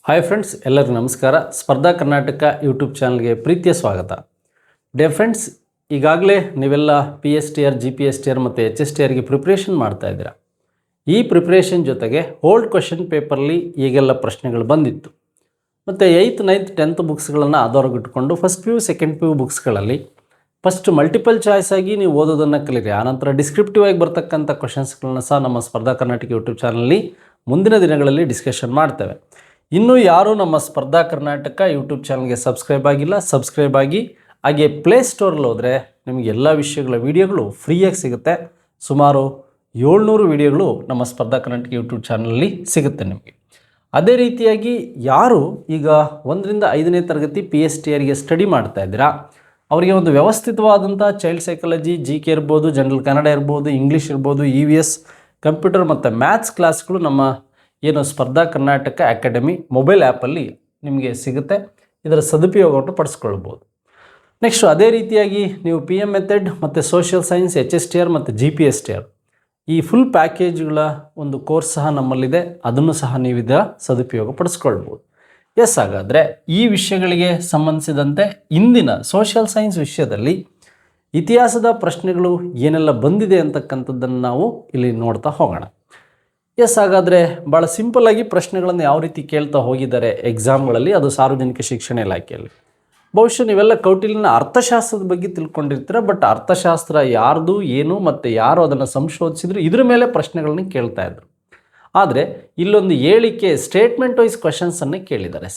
Hi friends, ಎಲ್ಲರಿಗೂ ನಮಸ್ಕಾರ. ಸ್ಪರ್ಧಾ ಕರ್ನಾಟಕ ಯೂಟ್ಯೂಬ್ ಚಾನಲ್ಗೆ ಪ್ರೀತಿಯ ಸ್ವಾಗತ. ಫ್ರೆಂಡ್ಸ್, ಈಗಾಗಲೇ ನೀವೆಲ್ಲ PSTR, GPSTR ಮತ್ತು HSTRಗೆ ಪ್ರಿಪ್ರೇಷನ್ ಮಾಡ್ತಾ ಇದ್ದೀರಾ. ಈ ಪ್ರಿಪ್ರೇಷನ್ ಜೊತೆಗೆ ಓಲ್ಡ್ ಕ್ವೆಶ್ಚನ್ ಪೇಪರ್ಲಿ ಈಗೆಲ್ಲ ಪ್ರಶ್ನೆಗಳು ಬಂದಿತ್ತು ಮತ್ತು 8th, 9th, 10th ಬುಕ್ಸ್ಗಳನ್ನು ಆಧಾರಗಿಟ್ಕೊಂಡು ಫಸ್ಟ್ PU, ಸೆಕೆಂಡ್ PU ಬುಕ್ಸ್ಗಳಲ್ಲಿ ಫಸ್ಟ್ ಮಲ್ಟಿಪಲ್ ಚಾಯ್ಸ್ ಆಗಿ ನೀವು ಓದೋದನ್ನು ಕಲೀರಿ. ಆನಂತರ ಡಿಸ್ಕ್ರಿಪ್ಟಿವ್ ಆಗಿ ಬರ್ತಕ್ಕಂಥ ಕ್ವೆಶನ್ಸ್ಗಳನ್ನ ಸಹ ನಮ್ಮ ಸ್ಪರ್ಧಾ ಕರ್ನಾಟಕ ಯೂಟ್ಯೂಬ್ ಚಾನಲಲ್ಲಿ ಮುಂದಿನ ದಿನಗಳಲ್ಲಿ ಡಿಸ್ಕಷನ್ ಮಾಡ್ತೇವೆ. ಇನ್ನೂ ಯಾರೂ ನಮ್ಮ ಸ್ಪರ್ಧಾ ಕರ್ನಾಟಕ ಯೂಟ್ಯೂಬ್ ಚಾನಲ್ಗೆ ಸಬ್ಸ್ಕ್ರೈಬ್ ಆಗಿಲ್ಲ, ಸಬ್ಸ್ಕ್ರೈಬ್ ಆಗಿ. ಹಾಗೆ ಪ್ಲೇಸ್ಟೋರಲ್ಲಿ ಹೋದರೆ ನಿಮಗೆ ಎಲ್ಲ ವಿಷಯಗಳ ವೀಡಿಯೋಗಳು ಫ್ರೀಯಾಗಿ ಸಿಗುತ್ತೆ. ಸುಮಾರು 700 ವೀಡಿಯೋಗಳು ನಮ್ಮ ಸ್ಪರ್ಧಾ ಕರ್ನಾಟಕ ಯೂಟ್ಯೂಬ್ ಚಾನಲಲ್ಲಿ ಸಿಗುತ್ತೆ ನಿಮಗೆ. ಅದೇ ರೀತಿಯಾಗಿ ಯಾರು ಈಗ 1ರಿಂದ 5ನೇ ತರಗತಿ PSTRಗೆ ಸ್ಟಡಿ ಮಾಡ್ತಾ ಇದ್ದೀರಾ, ಅವರಿಗೆ ಒಂದು ವ್ಯವಸ್ಥಿತವಾದಂಥ ಚೈಲ್ಡ್ ಸೈಕಾಲಜಿ, GK ಇರ್ಬೋದು, ಜನರಲ್ ಕನ್ನಡ ಇರ್ಬೋದು, ಇಂಗ್ಲೀಷ್ ಇರ್ಬೋದು, EVS, ಕಂಪ್ಯೂಟರ್ ಮತ್ತು ಮ್ಯಾಥ್ಸ್ ಕ್ಲಾಸ್ಗಳು ನಮ್ಮ ಏನು ಸ್ಪರ್ಧಾ ಕರ್ನಾಟಕ ಅಕಾಡೆಮಿ ಮೊಬೈಲ್ ಆ್ಯಪಲ್ಲಿ ನಿಮಗೆ ಸಿಗುತ್ತೆ. ಇದರ ಸದುಪಯೋಗವನ್ನು ಪಡಿಸ್ಕೊಳ್ಬೋದು. ನೆಕ್ಸ್ಟು ಅದೇ ರೀತಿಯಾಗಿ ನೀವು PM ಮೆಥಡ್ ಮತ್ತು ಸೋಷಿಯಲ್ ಸೈನ್ಸ್, HSTR ಮತ್ತು GPSTR ಈ ಫುಲ್ ಪ್ಯಾಕೇಜ್ಗಳ ಒಂದು ಕೋರ್ಸ್ ಸಹ ನಮ್ಮಲ್ಲಿದೆ. ಅದನ್ನು ಸಹ ನೀವು ಇದರ ಸದುಪಯೋಗ ಪಡಿಸ್ಕೊಳ್ಬೋದು. ಹಾಗಾದರೆ ಈ ವಿಷಯಗಳಿಗೆ ಸಂಬಂಧಿಸಿದಂತೆ ಇಂದಿನ ಸೋಷಿಯಲ್ ಸೈನ್ಸ್ ವಿಷಯದಲ್ಲಿ ಇತಿಹಾಸದ ಪ್ರಶ್ನೆಗಳು ಏನೆಲ್ಲ ಬಂದಿದೆ ಅಂತಕ್ಕಂಥದ್ದನ್ನು ನಾವು ಇಲ್ಲಿ ನೋಡ್ತಾ ಹೋಗೋಣ. ಹಾಗಾದರೆ ಭಾಳ ಸಿಂಪಲ್ಲಾಗಿ ಪ್ರಶ್ನೆಗಳನ್ನು ಯಾವ ರೀತಿ ಕೇಳ್ತಾ ಹೋಗಿದ್ದಾರೆ ಎಕ್ಸಾಮ್ಗಳಲ್ಲಿ, ಅದು ಸಾರ್ವಜನಿಕ ಶಿಕ್ಷಣ ಇಲಾಖೆಯಲ್ಲಿ. ಬಹುಶಃ ನೀವೆಲ್ಲ ಕೌಟಿಲ್ಯನ ಅರ್ಥಶಾಸ್ತ್ರದ ಬಗ್ಗೆ ತಿಳ್ಕೊಂಡಿರ್ತೀರ. ಬಟ್ ಅರ್ಥಶಾಸ್ತ್ರ ಯಾರ್ದು, ಏನು ಮತ್ತು ಯಾರು ಅದನ್ನು ಸಂಶೋಧಿಸಿದ್ರು, ಇದ್ರ ಮೇಲೆ ಪ್ರಶ್ನೆಗಳನ್ನ ಕೇಳ್ತಾ ಇದ್ರು. ಆದರೆ ಇಲ್ಲೊಂದು ಹೇಳಿಕೆ ಸ್ಟೇಟ್ಮೆಂಟ್ ವೈಸ್ ಕ್ವೆಶನ್ಸನ್ನು ಕೇಳಿದ್ದಾರೆ.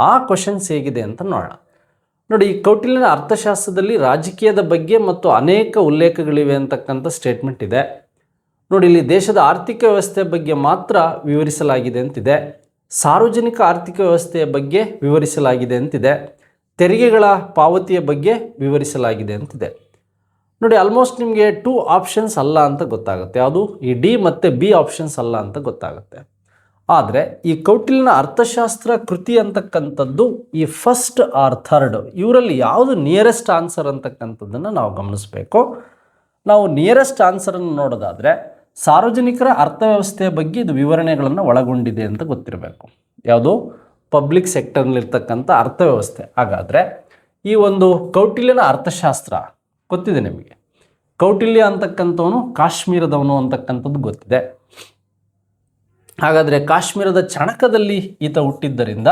ಆ ಕ್ವೆಶನ್ಸ್ ಹೇಗಿದೆ ಅಂತ ನೋಡೋಣ. ನೋಡಿ, ಈ ಕೌಟಿಲ್ಯನ ಅರ್ಥಶಾಸ್ತ್ರದಲ್ಲಿ ರಾಜಕೀಯದ ಬಗ್ಗೆ ಮತ್ತು ಅನೇಕ ಉಲ್ಲೇಖಗಳಿವೆ ಅಂತಕ್ಕಂಥ ಸ್ಟೇಟ್ಮೆಂಟ್ ಇದೆ. ನೋಡಿ, ಇಲ್ಲಿ ದೇಶದ ಆರ್ಥಿಕ ವ್ಯವಸ್ಥೆಯ ಬಗ್ಗೆ ಮಾತ್ರ ವಿವರಿಸಲಾಗಿದೆ ಅಂತಿದೆ. ಸಾರ್ವಜನಿಕ ಆರ್ಥಿಕ ವ್ಯವಸ್ಥೆಯ ಬಗ್ಗೆ ವಿವರಿಸಲಾಗಿದೆ ಅಂತಿದೆ. ತೆರಿಗೆಗಳ ಪಾವತಿಯ ಬಗ್ಗೆ ವಿವರಿಸಲಾಗಿದೆ ಅಂತಿದೆ. ನೋಡಿ, ಆಲ್ಮೋಸ್ಟ್ ನಿಮಗೆ 2 ಆಪ್ಷನ್ಸ್ ಅಲ್ಲ ಅಂತ ಗೊತ್ತಾಗುತ್ತೆ. ಯಾವುದು? ಈ D ಮತ್ತು B ಆಪ್ಷನ್ಸ್ ಅಲ್ಲ ಅಂತ ಗೊತ್ತಾಗುತ್ತೆ. ಆದರೆ ಈ ಕೌಟಿಲ್ಯನ ಅರ್ಥಶಾಸ್ತ್ರ ಕೃತಿ ಅಂತಕ್ಕಂಥದ್ದು ಈ ಫಸ್ಟ್ ಆರ್ ಥರ್ಡ್ ಇವರಲ್ಲಿ ಯಾವುದು ನಿಯರೆಸ್ಟ್ ಆನ್ಸರ್ ಅಂತಕ್ಕಂಥದ್ದನ್ನು ನಾವು ಗಮನಿಸಬೇಕು. ನಾವು ನಿಯರೆಸ್ಟ್ ಆನ್ಸರನ್ನು ನೋಡೋದಾದರೆ ಸಾರ್ವಜನಿಕರ ಅರ್ಥವ್ಯವಸ್ಥೆಯ ಬಗ್ಗೆ ಇದು ವಿವರಣೆಗಳನ್ನು ಒಳಗೊಂಡಿದೆ ಅಂತ ಗೊತ್ತಿರಬೇಕು. ಯಾವುದು? ಪಬ್ಲಿಕ್ ಸೆಕ್ಟರ್ನಲ್ಲಿರ್ತಕ್ಕಂಥ ಅರ್ಥವ್ಯವಸ್ಥೆ. ಹಾಗಾದರೆ ಈ ಒಂದು ಕೌಟಿಲ್ಯನ ಅರ್ಥಶಾಸ್ತ್ರ ಗೊತ್ತಿದೆ ನಿಮಗೆ. ಕೌಟಿಲ್ಯ ಅಂತಕ್ಕಂಥವನು ಕಾಶ್ಮೀರದವನು ಅಂತಕ್ಕಂಥದ್ದು ಗೊತ್ತಿದೆ. ಹಾಗಾದರೆ ಕಾಶ್ಮೀರದ ಚಣಕದಲ್ಲಿ ಈತ ಹುಟ್ಟಿದ್ದರಿಂದ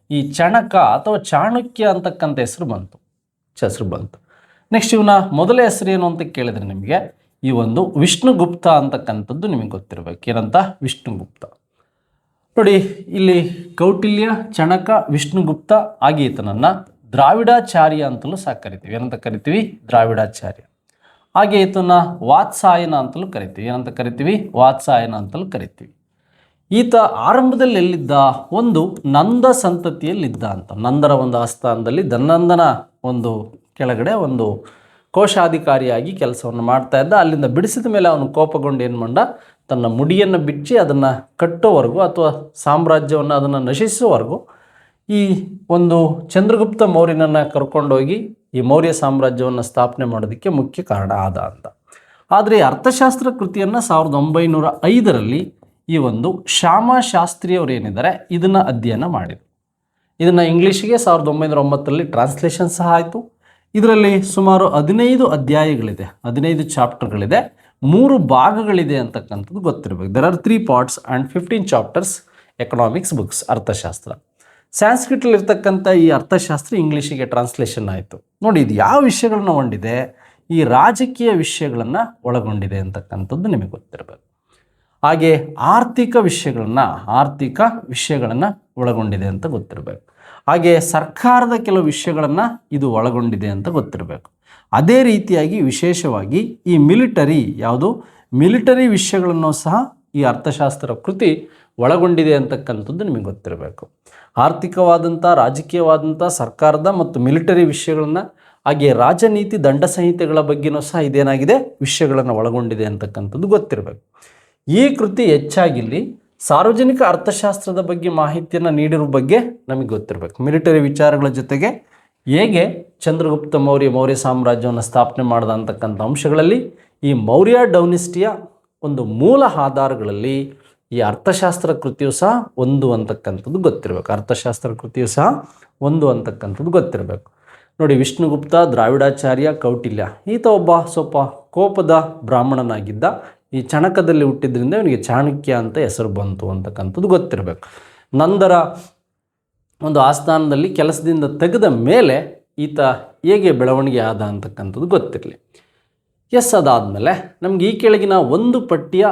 ಈ ಚಣಕ ಅಥವಾ ಚಾಣಕ್ಯ ಅಂತಕ್ಕಂಥ ಹೆಸರು ಬಂತು. ನೆಕ್ಸ್ಟ್ ಇವನ ಮೊದಲ ಹೆಸರು ಏನು ಅಂತ ಕೇಳಿದರೆ ನಿಮಗೆ ಈ ಒಂದು ವಿಷ್ಣುಗುಪ್ತ ಅಂತಕ್ಕಂಥದ್ದು ನಿಮಗೆ ಗೊತ್ತಿರಬೇಕು. ಏನಂತ? ವಿಷ್ಣುಗುಪ್ತ. ನೋಡಿ, ಇಲ್ಲಿ ಕೌಟಿಲ್ಯ, ಚಣಕ, ವಿಷ್ಣುಗುಪ್ತ ಹಾಗೆ ಈತನನ್ನು ದ್ರಾವಿಡಾಚಾರ್ಯ ಅಂತಲೂ ಸಹ ಕರಿತೀವಿ. ಏನಂತ ಕರಿತೀವಿ? ದ್ರಾವಿಡಾಚಾರ್ಯ. ಹಾಗೆ ಈತನ ವಾತ್ಸಾಯನ ಅಂತಲೂ ಕರಿತೀವಿ. ಏನಂತ ಕರಿತೀವಿ? ವಾತ್ಸಾಯನ ಅಂತಲೂ ಕರಿತೀವಿ. ಈತ ಆರಂಭದಲ್ಲಿ ಎಲ್ಲಿದ್ದ? ಒಂದು ನಂದ ಸಂತತಿಯಲ್ಲಿದ್ದ ಅಂತ. ನಂದರ ಒಂದು ಆಸ್ಥಾನದಲ್ಲಿ ಧನಂದನ ಒಂದು ಕೆಳಗಡೆ ಒಂದು ಕೋಶಾಧಿಕಾರಿಯಾಗಿ ಕೆಲಸವನ್ನು ಮಾಡ್ತಾ ಇದ್ದ. ಅಲ್ಲಿಂದ ಬಿಡಿಸಿದ ಮೇಲೆ ಅವನು ಕೋಪಗೊಂಡು ಏನು ಮಾಡ, ತನ್ನ ಮುಡಿಯನ್ನು ಬಿಚ್ಚಿ ಅದನ್ನು ಕಟ್ಟೋವರೆಗೂ ಅಥವಾ ಸಾಮ್ರಾಜ್ಯವನ್ನು ಅದನ್ನು ನಶಿಸುವವರೆಗೂ ಈ ಒಂದು ಚಂದ್ರಗುಪ್ತ ಮೌರ್ಯನನ್ನು ಕರ್ಕೊಂಡೋಗಿ ಈ ಮೌರ್ಯ ಸಾಮ್ರಾಜ್ಯವನ್ನು ಸ್ಥಾಪನೆ ಮಾಡೋದಕ್ಕೆ ಮುಖ್ಯ ಕಾರಣ ಆದ ಅಂತ. ಆದರೆ ಈ ಅರ್ಥಶಾಸ್ತ್ರ ಕೃತಿಯನ್ನು 1905ರಲ್ಲಿ ಈ ಒಂದು ಶ್ಯಾಮ ಶಾಸ್ತ್ರಿಯವರು ಏನಿದ್ದಾರೆ ಇದನ್ನು ಅಧ್ಯಯನ ಮಾಡಿದರು. ಇದನ್ನು ಇಂಗ್ಲೀಷಿಗೆ 1909ರಲ್ಲಿ ಟ್ರಾನ್ಸ್ಲೇಷನ್ ಸಹ ಆಯಿತು. ಇದರಲ್ಲಿ ಸುಮಾರು 15 ಅಧ್ಯಾಯಗಳಿದೆ, 15 ಚಾಪ್ಟರ್ಗಳಿದೆ, 3 ಭಾಗಗಳಿದೆ ಅಂತಕ್ಕಂಥದ್ದು ಗೊತ್ತಿರಬೇಕು. There are 3 parts and 15 chapters economics books, ಅರ್ಥಶಾಸ್ತ್ರ. ಸ್ಯಾನ್ಸ್ಕ್ರಿಟಲ್ಲಿರ್ತಕ್ಕಂಥ ಈ ಅರ್ಥಶಾಸ್ತ್ರ ಇಂಗ್ಲೀಷಿಗೆ ಟ್ರಾನ್ಸ್ಲೇಷನ್ ಆಯಿತು. ನೋಡಿ, ಇದು ಯಾವ ವಿಷಯಗಳನ್ನ ಒಳಗೊಂಡಿದೆ? ಈ ರಾಜಕೀಯ ವಿಷಯಗಳನ್ನು ಒಳಗೊಂಡಿದೆ ಅಂತಕ್ಕಂಥದ್ದು ನಿಮಗೆ ಗೊತ್ತಿರಬೇಕು. ಹಾಗೆ ಆರ್ಥಿಕ ವಿಷಯಗಳನ್ನು ಒಳಗೊಂಡಿದೆ ಅಂತ ಗೊತ್ತಿರಬೇಕು. ಹಾಗೆ ಸರ್ಕಾರದ ಕೆಲವು ವಿಷಯಗಳನ್ನು ಇದು ಒಳಗೊಂಡಿದೆ ಅಂತ ಗೊತ್ತಿರಬೇಕು. ಅದೇ ರೀತಿಯಾಗಿ ವಿಶೇಷವಾಗಿ ಈ ಮಿಲಿಟರಿ ವಿಷಯಗಳನ್ನು ಸಹ ಈ ಅರ್ಥಶಾಸ್ತ್ರ ಕೃತಿ ಒಳಗೊಂಡಿದೆ ಅಂತಕ್ಕಂಥದ್ದು ನಿಮಗೆ ಗೊತ್ತಿರಬೇಕು. ಆರ್ಥಿಕವಾದಂಥ, ರಾಜಕೀಯವಾದಂಥ, ಸರ್ಕಾರದ ಮತ್ತು ಮಿಲಿಟರಿ ವಿಷಯಗಳನ್ನು, ಹಾಗೆ ರಾಜನೀತಿ, ದಂಡ ಸಂಹಿತೆಗಳ ಬಗ್ಗೆನೂ ಸಹ ಇದೇನಾಗಿದೆ, ವಿಷಯಗಳನ್ನು ಒಳಗೊಂಡಿದೆ ಅಂತಕ್ಕಂಥದ್ದು ಗೊತ್ತಿರಬೇಕು. ಈ ಕೃತಿ ಹೆಚ್ಚಾಗಿಲ್ಲಿ ಸಾರ್ವಜನಿಕ ಅರ್ಥಶಾಸ್ತ್ರದ ಬಗ್ಗೆ ಮಾಹಿತಿಯನ್ನು ನೀಡಿರೋ ಬಗ್ಗೆ ನಮಗೆ ಗೊತ್ತಿರಬೇಕು. ಮಿಲಿಟರಿ ವಿಚಾರಗಳ ಜೊತೆಗೆ ಹೇಗೆ ಚಂದ್ರಗುಪ್ತ ಮೌರ್ಯ ಸಾಮ್ರಾಜ್ಯವನ್ನು ಸ್ಥಾಪನೆ ಮಾಡಿದ ಅಂತಕ್ಕಂಥ ಅಂಶಗಳಲ್ಲಿ ಈ ಮೌರ್ಯ ಡೈನೆಸ್ಟಿಯ ಒಂದು ಮೂಲ ಆಧಾರಗಳಲ್ಲಿ ಈ ಅರ್ಥಶಾಸ್ತ್ರ ಕೃತಿಯು ಸಹ ಒಂದು ಅಂತಕ್ಕಂಥದ್ದು ಗೊತ್ತಿರಬೇಕು. ಅರ್ಥಶಾಸ್ತ್ರ ಕೃತಿಯು ಸಹ ಒಂದು ಅಂತಕ್ಕಂಥದ್ದು ಗೊತ್ತಿರಬೇಕು. ನೋಡಿ, ವಿಷ್ಣುಗುಪ್ತ, ದ್ರಾವಿಡಾಚಾರ್ಯ, ಕೌಟಿಲ್ಯ, ಈತ ಒಬ್ಬ ಸ್ವಲ್ಪ ಕೋಪದ ಬ್ರಾಹ್ಮಣನಾಗಿದ್ದ. ಈ ಚಣಕದಲ್ಲಿ ಹುಟ್ಟಿದ್ರಿಂದ ಇವನಿಗೆ ಚಾಣಕ್ಯ ಅಂತ ಹೆಸರು ಬಂತು ಅಂತಕ್ಕಂಥದ್ದು ಗೊತ್ತಿರಬೇಕು. ನಂದರ ಒಂದು ಆಸ್ಥಾನದಲ್ಲಿ ಕೆಲಸದಿಂದ ತೆಗೆದ ಮೇಲೆ ಈತ ಹೇಗೆ ಬೆಳವಣಿಗೆ ಆದ ಅಂತಕ್ಕಂಥದ್ದು ಗೊತ್ತಿರಲಿ. ಅದಾದಮೇಲೆ ನಮಗೆ ಈ ಕೆಳಗಿನ ಒಂದು ಪಟ್ಟಿಯ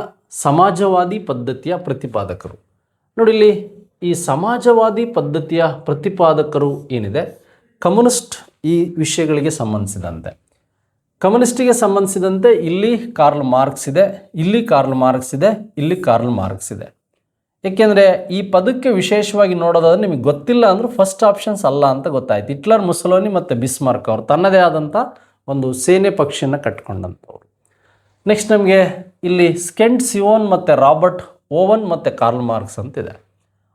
ಸಮಾಜವಾದಿ ಪದ್ಧತಿಯ ಪ್ರತಿಪಾದಕರು. ನೋಡಿ, ಇಲ್ಲಿ ಈ ಸಮಾಜವಾದಿ ಪದ್ಧತಿಯ ಪ್ರತಿಪಾದಕರು ಏನಿದೆ, ಕಮ್ಯುನಿಸ್ಟ್ ಈ ವಿಷಯಗಳಿಗೆ ಸಂಬಂಧಿಸಿದಂತೆ, ಕಮ್ಯುನಿಸ್ಟಿಗೆ ಸಂಬಂಧಿಸಿದಂತೆ ಇಲ್ಲಿ ಕಾರ್ಲ್ ಮಾರ್ಕ್ಸ್ ಇದೆ, ಇಲ್ಲಿ ಕಾರ್ಲ್ ಮಾರ್ಕ್ಸ್ ಇದೆ, ಇಲ್ಲಿ ಕಾರ್ಲ್ ಮಾರ್ಕ್ಸ್ ಇದೆ. ಏಕೆಂದರೆ ಈ ಪದಕ್ಕೆ ವಿಶೇಷವಾಗಿ ನೋಡೋದಾದ್ರೆ ನಿಮಗೆ ಗೊತ್ತಿಲ್ಲ ಅಂದರೂ ಫಸ್ಟ್ ಆಪ್ಷನ್ಸ್ ಅಲ್ಲ ಅಂತ ಗೊತ್ತಾಯ್ತು. ಹಿಟ್ಲರ್, ಮುಸೋಲಿನಿ ಮತ್ತು ಬಿಸ್ಮಾರ್ಕ್ ಅವರು ತನ್ನದೇ ಆದಂಥ ಒಂದು ಸೇನೆ ಪಕ್ಷಿಯನ್ನು ಕಟ್ಕೊಂಡಂಥವ್ರು. ನೆಕ್ಸ್ಟ್ ನಮಗೆ ಇಲ್ಲಿ ಸ್ಕೆಂಟ್ ಸಿಯೋನ್ ಮತ್ತು ರಾಬರ್ಟ್ ಓವನ್ ಮತ್ತು ಕಾರ್ಲ್ ಮಾರ್ಕ್ಸ್ ಅಂತಿದೆ.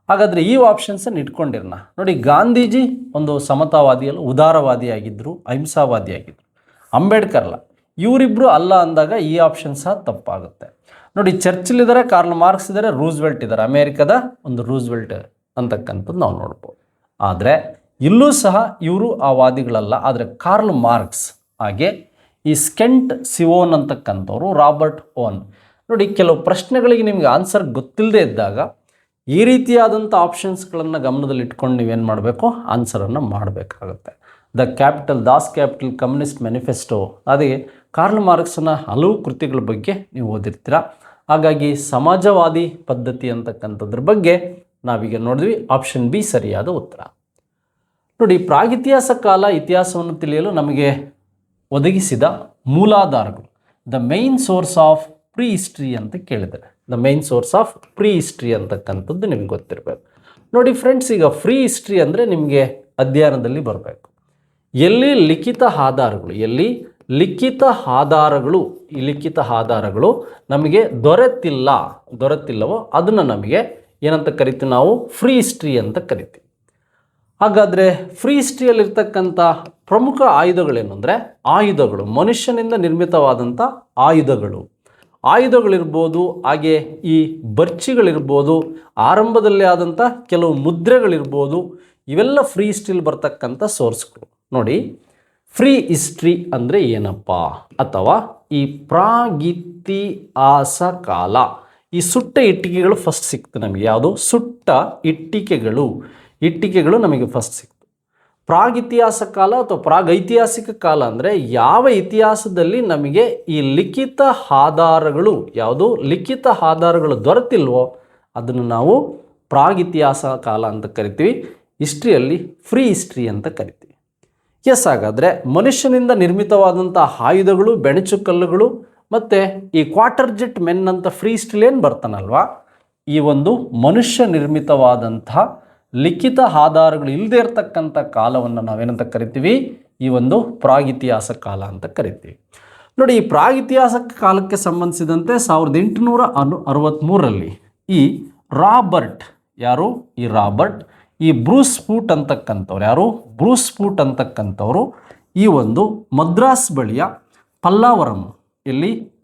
ಹಾಗಾದರೆ ಈ ಆಪ್ಷನ್ಸನ್ನು ಇಟ್ಕೊಂಡಿರೋಣ. ನೋಡಿ, ಗಾಂಧೀಜಿ ಒಂದು ಸಮತಾವಾದಿಯಲ್ಲ, ಉದಾರವಾದಿಯಾಗಿದ್ದರು, ಅಹಿಂಸಾವಾದಿಯಾಗಿದ್ದರು. ಅಂಬೇಡ್ಕರ್ ಅಲ್ಲ, ಇವರಿಬ್ಬರು ಅಲ್ಲ ಅಂದಾಗ ಈ ಆಪ್ಷನ್ ಸಹ ತಪ್ಪಾಗುತ್ತೆ. ನೋಡಿ, ಚರ್ಚಿಲ್ ಇದ್ದಾರೆ, ಕಾರ್ಲ್ ಮಾರ್ಕ್ಸ್ ಇದ್ದಾರೆ, ರೂಸ್ವೆಲ್ಟ್ ಇದ್ದಾರೆ, ಅಮೇರಿಕದ ಒಂದು ರೂಸ್ವೆಲ್ಟ್ ಅಂತಕ್ಕಂಥದ್ದು ನಾವು ನೋಡ್ಬೋದು. ಆದರೆ ಇಲ್ಲೂ ಸಹ ಇವರು ಆ ವಾದಿಗಳಲ್ಲ. ಆದರೆ ಕಾರ್ಲ್ ಮಾರ್ಕ್ಸ್ ಹಾಗೆ ಈ ಸ್ಕೆಂಟ್ ಸಿಯೋನ್ ಅಂತಕ್ಕಂಥವ್ರು, ರಾಬರ್ಟ್ ಓವನ್. ನೋಡಿ, ಕೆಲವು ಪ್ರಶ್ನೆಗಳಿಗೆ ನಿಮಗೆ ಆನ್ಸರ್ ಗೊತ್ತಿಲ್ಲದೆ ಇದ್ದಾಗ ಈ ರೀತಿಯಾದಂಥ ಆಪ್ಷನ್ಸ್ಗಳನ್ನು ಗಮನದಲ್ಲಿ ಇಟ್ಕೊಂಡು ನೀವೇನು ಮಾಡಬೇಕು, ಆನ್ಸರನ್ನು ಮಾಡಬೇಕಾಗುತ್ತೆ. ದಾಸ್ ಕ್ಯಾಪಿಟಲ್ ಕಮ್ಯುನಿಸ್ಟ್ ಮ್ಯಾನಿಫೆಸ್ಟೋ, ಅದೇ ಕಾರ್ಲ್ ಮಾರ್ಕ್ಸ್ನ ಹಲವು ಕೃತಿಗಳ ಬಗ್ಗೆ ನೀವು ಓದಿರ್ತೀರ. ಹಾಗಾಗಿ ಸಮಾಜವಾದಿ ಪದ್ಧತಿ ಅಂತಕ್ಕಂಥದ್ರ ಬಗ್ಗೆ ನಾವೀಗ ನೋಡಿದ್ವಿ. ಆಪ್ಷನ್ ಬಿ ಸರಿಯಾದ ಉತ್ತರ. ನೋಡಿ, ಪ್ರಾಗಿತಿಹಾಸ ಕಾಲ ಇತಿಹಾಸವನ್ನು ತಿಳಿಯಲು ನಮಗೆ ಒದಗಿಸಿದ ಮೂಲಾಧಾರಗಳು, the main source of prehistory ಅಂತ ಕೇಳಿದ್ದಾರೆ. The main source of prehistory ಅಂತಕ್ಕಂಥದ್ದು ನಿಮ್ಗೆ ಗೊತ್ತಿರಬೇಕು. ನೋಡಿ ಫ್ರೆಂಡ್ಸ್, ಈಗ ಫ್ರೀ ಹಿಸ್ಟ್ರಿ ಅಂದರೆ ನಿಮಗೆ ಅಧ್ಯಯನದಲ್ಲಿ ಬರಬೇಕು. ಎಲ್ಲಿ ಲಿಖಿತ ಆಧಾರಗಳು, ಈ ಲಿಖಿತ ಆಧಾರಗಳು ನಮಗೆ ದೊರೆತಿಲ್ಲವೋ ಅದನ್ನು ನಮಗೆ ಏನಂತ ಕರಿತೀವಿ, ನಾವು ಫ್ರೀ ಹಿಸ್ಟ್ರಿ ಅಂತ ಕರಿತೀವಿ. ಹಾಗಾದರೆ ಫ್ರೀ ಹಿಸ್ಟ್ರಿಯಲ್ಲಿರ್ತಕ್ಕಂಥ ಪ್ರಮುಖ ಆಯುಧಗಳೇನು ಅಂದರೆ, ಆಯುಧಗಳು, ಮನುಷ್ಯನಿಂದ ನಿರ್ಮಿತವಾದಂಥ ಆಯುಧಗಳಿರ್ಬೋದು, ಹಾಗೆ ಈ ಬರ್ಚಿಗಳಿರ್ಬೋದು, ಆರಂಭದಲ್ಲಿ ಆದಂಥ ಕೆಲವು ಮುದ್ರೆಗಳಿರ್ಬೋದು, ಇವೆಲ್ಲ ಫ್ರೀ ಹಿಸ್ಟ್ರಿಲಿ ಬರ್ತಕ್ಕಂಥ ಸೋರ್ಸ್ಗಳು. ನೋಡಿ, ಫ್ರೀ ಹಿಸ್ಟ್ರಿ ಅಂದರೆ ಏನಪ್ಪ, ಅಥವಾ ಈ ಪ್ರಾಗಿತಿಹಾಸ ಕಾಲ, ಈ ಸುಟ್ಟ ಇಟ್ಟಿಗೆಗಳು ಫಸ್ಟ್ ಸಿಕ್ತು ನಮಗೆ. ಯಾವುದು? ಸುಟ್ಟ ಇಟ್ಟಿಗೆಗಳು ನಮಗೆ ಫಸ್ಟ್ ಸಿಕ್ತು. ಪ್ರಾಗಿತಿಹಾಸ ಕಾಲ ಅಥವಾ ಪ್ರಾಗೈತಿಹಾಸಿಕ ಕಾಲ ಅಂದರೆ ಯಾವ ಇತಿಹಾಸದಲ್ಲಿ ನಮಗೆ ಈ ಲಿಖಿತ ಆಧಾರಗಳು, ಲಿಖಿತ ಆಧಾರಗಳು ದೊರೆತಿಲ್ವೋ ಅದನ್ನು ನಾವು ಪ್ರಾಗಿತಿಹಾಸ ಕಾಲ ಅಂತ ಕರಿತೀವಿ. ಹಿಸ್ಟ್ರಿಯಲ್ಲಿ ಫ್ರೀ ಹಿಸ್ಟ್ರಿ ಅಂತ ಕರಿತೀವಿ. ಹಾಗಾದರೆ ಮನುಷ್ಯನಿಂದ ನಿರ್ಮಿತವಾದಂಥ ಆಯುಧಗಳು, ಬೆಣಚುಕಲ್ಲುಗಳು ಮತ್ತು ಈ ಕ್ವಾರ್ಟರ್ ಜೆಟ್ ಮೆನ್ ಅಂತ ಫ್ರೀ ಹಿಸ್ಟ್ರಿಲಿ ಏನು ಬರ್ತಾನಲ್ವಾ, ಈ ಒಂದು ಮನುಷ್ಯ ನಿರ್ಮಿತವಾದಂಥ ಲಿಖಿತ ಆಧಾರಗಳು ಇಲ್ಲದೆ ಇರತಕ್ಕಂಥ ಕಾಲವನ್ನು ನಾವೇನಂತ ಕರಿತೀವಿ, ಈ ಒಂದು ಪ್ರಾಗಿತಿಹಾಸ ಕಾಲ ಅಂತ ಕರಿತೀವಿ. ನೋಡಿ, ಈ ಪ್ರಾಗಿತಿಹಾಸ ಕಾಲಕ್ಕೆ ಸಂಬಂಧಿಸಿದಂತೆ 1863ರಲ್ಲಿ ಈ ರಾಬರ್ಟ್, ಈ ಬ್ರೂಸ್ ಸ್ಪೂಟ್ ಅಂತಕ್ಕಂಥವ್ರು ಈ ಒಂದು ಮದ್ರಾಸ್ ಬಳಿಯ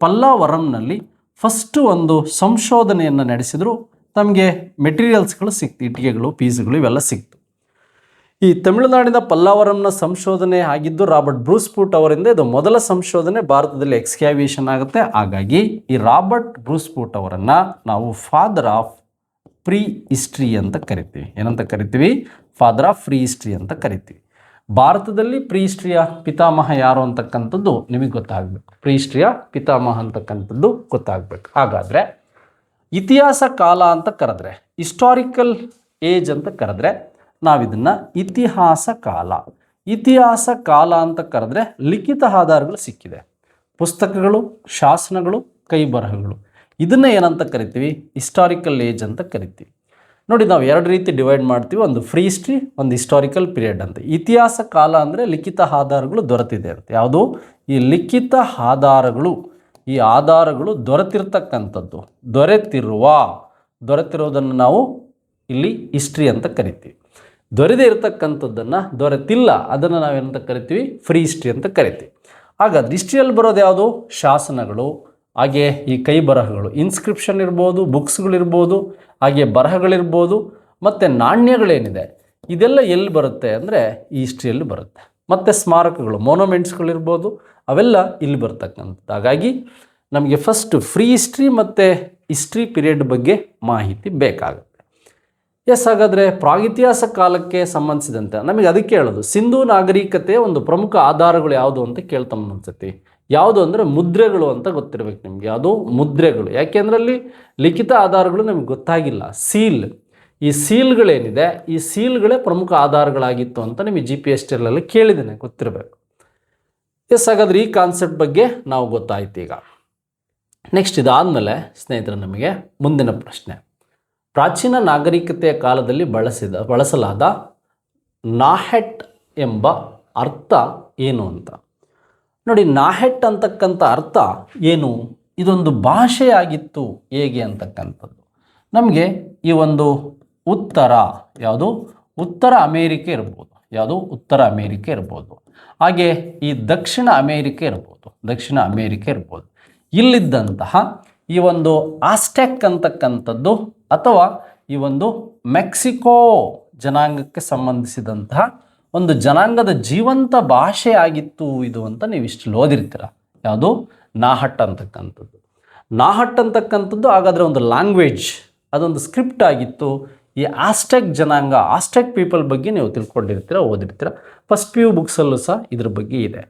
ಪಲ್ಲಾವರಂನಲ್ಲಿ ಫಸ್ಟು ಒಂದು ಸಂಶೋಧನೆಯನ್ನು ನಡೆಸಿದರು. ತಮಗೆ ಮೆಟೀರಿಯಲ್ಸ್ಗಳು ಸಿಕ್ತು, ಇಟ್ಟಿಗೆಗಳು, ಪೀಸುಗಳು ಇವೆಲ್ಲ ಸಿಕ್ತು. ಈ ತಮಿಳುನಾಡಿನ ಪಲ್ಲಾವರಂನ ಸಂಶೋಧನೆ ಆಗಿದ್ದು ರಾಬರ್ಟ್ ಬ್ರೂಸ್ ಸ್ಪೂಟ್ ಅವರಿಂದ. ಇದು ಮೊದಲ ಸಂಶೋಧನೆ, ಭಾರತದಲ್ಲಿ ಎಕ್ಸ್ಕ್ಯಾವೇಷನ್ ಆಗುತ್ತೆ. ಹಾಗಾಗಿ ಈ ರಾಬರ್ಟ್ ಬ್ರೂಸ್ ಸ್ಪೂಟ್ ಅವರನ್ನು ನಾವು ಫಾದರ್ ಆಫ್ ಪ್ರೀ ಹಿಸ್ಟ್ರಿ ಅಂತ ಕರಿತೀವಿ. ಏನಂತ ಕರಿತೀವಿ? ಫಾದರ್ ಆಫ್ ಫ್ರೀ ಹಿಸ್ಟ್ರಿ ಅಂತ ಕರಿತೀವಿ. ಭಾರತದಲ್ಲಿ ಪ್ರೀ ಹಿಸ್ಟ್ರಿಯ ಪಿತಾಮಹ ಯಾರು ಅಂತಕ್ಕಂಥದ್ದು ನಿಮಗೆ ಗೊತ್ತಾಗಬೇಕು. ಪ್ರೀ ಹಿಸ್ಟ್ರಿಯ ಪಿತಾಮಹ ಅಂತಕ್ಕಂಥದ್ದು ಗೊತ್ತಾಗಬೇಕು. ಹಾಗಾದರೆ ಇತಿಹಾಸ ಕಾಲ ಅಂತ ಕರೆದ್ರೆ, ಹಿಸ್ಟಾರಿಕಲ್ ಏಜ್ ಅಂತ ಕರೆದ್ರೆ ನಾವಿದನ್ನು ಇತಿಹಾಸ ಕಾಲ ಅಂತ ಕರೆದ್ರೆ ಲಿಖಿತ ಆಧಾರಗಳು ಸಿಕ್ಕಿದೆ, ಪುಸ್ತಕಗಳು, ಶಾಸನಗಳು, ಕೈ ಬರಹಗಳು, ಇದನ್ನು ಏನಂತ ಕರಿತೀವಿ? ಹಿಸ್ಟಾರಿಕಲ್ ಏಜ್ ಅಂತ ಕರಿತೀವಿ. ನೋಡಿ, ನಾವು ಎರಡು ರೀತಿ ಡಿವೈಡ್ ಮಾಡ್ತೀವಿ, ಒಂದು ಫ್ರೀ ಹಿಸ್ಟ್ರಿ, ಒಂದು ಹಿಸ್ಟಾರಿಕಲ್ ಪೀರಿಯಡ್ ಅಂತ. ಇತಿಹಾಸ ಕಾಲ ಅಂದರೆ ಲಿಖಿತ ಆಧಾರಗಳು ದೊರೆತಿದೆ ಅಂತ. ಯಾವುದು? ಈ ಲಿಖಿತ ಆಧಾರಗಳು ದೊರೆತಿರ್ತಕ್ಕಂಥದ್ದು, ದೊರೆತಿರೋದನ್ನು ನಾವು ಇಲ್ಲಿ ಹಿಸ್ಟ್ರಿ ಅಂತ ಕರಿತೀವಿ. ದೊರೆದೇ ಇರತಕ್ಕಂಥದ್ದನ್ನು, ದೊರೆತಿಲ್ಲ ಅದನ್ನು ನಾವೇನಂತ ಕರಿತೀವಿ? ಫ್ರೀ ಹಿಸ್ಟ್ರಿ ಅಂತ ಕರಿತೀವಿ. ಹಾಗಾದ್ರೆ ಹಿಸ್ಟ್ರಿಯಲ್ಲಿ ಬರೋದು ಯಾವುದು? ಶಾಸನಗಳು, ಹಾಗೆ ಈ ಕೈ ಬರಹಗಳು, ಇನ್ಸ್ಕ್ರಿಪ್ಷನ್ ಇರ್ಬೋದು, ಬುಕ್ಸ್ಗಳಿರ್ಬೋದು, ಹಾಗೆ ಬರಹಗಳಿರ್ಬೋದು, ಮತ್ತು ನಾಣ್ಯಗಳೇನಿದೆ ಇದೆಲ್ಲ ಎಲ್ಲಿ ಬರುತ್ತೆ ಅಂದರೆ ಈ ಹಿಸ್ಟ್ರಿಯಲ್ಲಿ ಬರುತ್ತೆ. ಮತ್ತು ಸ್ಮಾರಕಗಳು, ಮೊನೊಮೆಂಟ್ಸ್ಗಳಿರ್ಬೋದು, ಅವೆಲ್ಲ ಇಲ್ಲಿ ಬರ್ತಕ್ಕಂಥದ್ದು. ಹಾಗಾಗಿ ನಮಗೆ ಫಸ್ಟ್ ಫ್ರೀ ಹಿಸ್ಟ್ರಿ ಮತ್ತು ಹಿಸ್ಟ್ರಿ ಪೀರಿಯಡ್ ಬಗ್ಗೆ ಮಾಹಿತಿ ಬೇಕಾಗುತ್ತೆ. ಹಾಗಾದರೆ ಪ್ರಾಗಿತಿಹಾಸ ಕಾಲಕ್ಕೆ ಸಂಬಂಧಿಸಿದಂತೆ ನಮಗೆ ಅದಕ್ಕೆ ಹೇಳೋದು, ಸಿಂಧೂ ನಾಗರಿಕತೆಯ ಒಂದು ಪ್ರಮುಖ ಆಧಾರಗಳು ಯಾವುದು ಅಂತ ಕೇಳ್ತಮ್ಮ ಅನ್ಸುತ್ತೆ. ಯಾವುದು ಅಂದರೆ ಮುದ್ರೆಗಳು ಅಂತ ಗೊತ್ತಿರಬೇಕು ನಿಮಗೆ. ಅದು ಮುದ್ರೆಗಳು, ಯಾಕೆಂದ್ರೆ ಅಲ್ಲಿ ಲಿಖಿತ ಆಧಾರಗಳು ನಮಗೆ ಗೊತ್ತಾಗಿಲ್ಲ. ಸೀಲ್, ಈ ಸೀಲ್ಗಳೇನಿದೆ ಈ ಸೀಲ್ಗಳೇ ಪ್ರಮುಖ ಆಧಾರಗಳಾಗಿತ್ತು ಅಂತ ನಿಮಗೆ GPSTಯಲ್ಲಿ ಕೇಳಿದ್ದೇನೆ, ಗೊತ್ತಿರಬೇಕು. ಹಾಗಾದ್ರೆ ಈ ಕಾನ್ಸೆಪ್ಟ್ ಬಗ್ಗೆ ನಾವು ಗೊತ್ತಾಯ್ತು. ಈಗ ನೆಕ್ಸ್ಟ್ ಇದಾದಮೇಲೆ ಸ್ನೇಹಿತರೆ ನಮಗೆ ಮುಂದಿನ ಪ್ರಶ್ನೆ, ಪ್ರಾಚೀನ ನಾಗರಿಕತೆಯ ಕಾಲದಲ್ಲಿ ಬಳಸಲಾದ ನಾಹೆಟ್ ಎಂಬ ಅರ್ಥ ಏನು ಅಂತ ನೋಡಿ. ನಾಹೆಟ್ ಅಂತಕ್ಕಂಥ ಅರ್ಥ ಏನು? ಇದೊಂದು ಭಾಷೆಯಾಗಿತ್ತು ಹೇಗೆ ಅಂತಕ್ಕಂಥದ್ದು. ನಮಗೆ ಈ ಒಂದು ಉತ್ತರ ಯಾವುದು, ಉತ್ತರ ಅಮೇರಿಕೆ ಇರ್ಬೋದು, ಯಾವುದು ಉತ್ತರ ಅಮೇರಿಕೆ ಇರ್ಬೋದು, ಹಾಗೆ ಈ ದಕ್ಷಿಣ ಅಮೇರಿಕೆ ಇರ್ಬೋದು, ದಕ್ಷಿಣ ಅಮೇರಿಕೆ ಇರ್ಬೋದು. ಇಲ್ಲಿದ್ದಂತಹ ಈ ಒಂದು ಆಸ್ಟೆಕ್ ಅಂತಕ್ಕಂಥದ್ದು ಅಥವಾ ಈ ಒಂದು ಮೆಕ್ಸಿಕೋ ಜನಾಂಗಕ್ಕೆ ಸಂಬಂಧಿಸಿದಂತಹ ಒಂದು ಜನಾಂಗದ ಜೀವಂತ ಭಾಷೆ ಆಗಿತ್ತು ಇದು ಅಂತ ನೀವು ಇಷ್ಟು ಓದಿರ್ತೀರ. ಯಾವುದು? ನಾಹಟ್ ಅಂತಕ್ಕಂಥದ್ದು. ನಾಹಟ್ ಅಂತಕ್ಕಂಥದ್ದು ಹಾಗಾದರೆ ಒಂದು ಲ್ಯಾಂಗ್ವೇಜ್, ಅದೊಂದು ಸ್ಕ್ರಿಪ್ಟ್ ಆಗಿತ್ತು. ಈ ಆಸ್ಟೆಕ್ ಜನಾಂಗ, ಆಸ್ಟೆಕ್ ಪೀಪಲ್ ಬಗ್ಗೆ ನೀವು ತಿಳ್ಕೊಂಡಿರ್ತೀರ, ಓದಿರ್ತೀರ. ಫಸ್ಟ್ PU ಬುಕ್ಸಲ್ಲೂ ಸಹ ಇದ್ರ ಬಗ್ಗೆ ಇದೆ.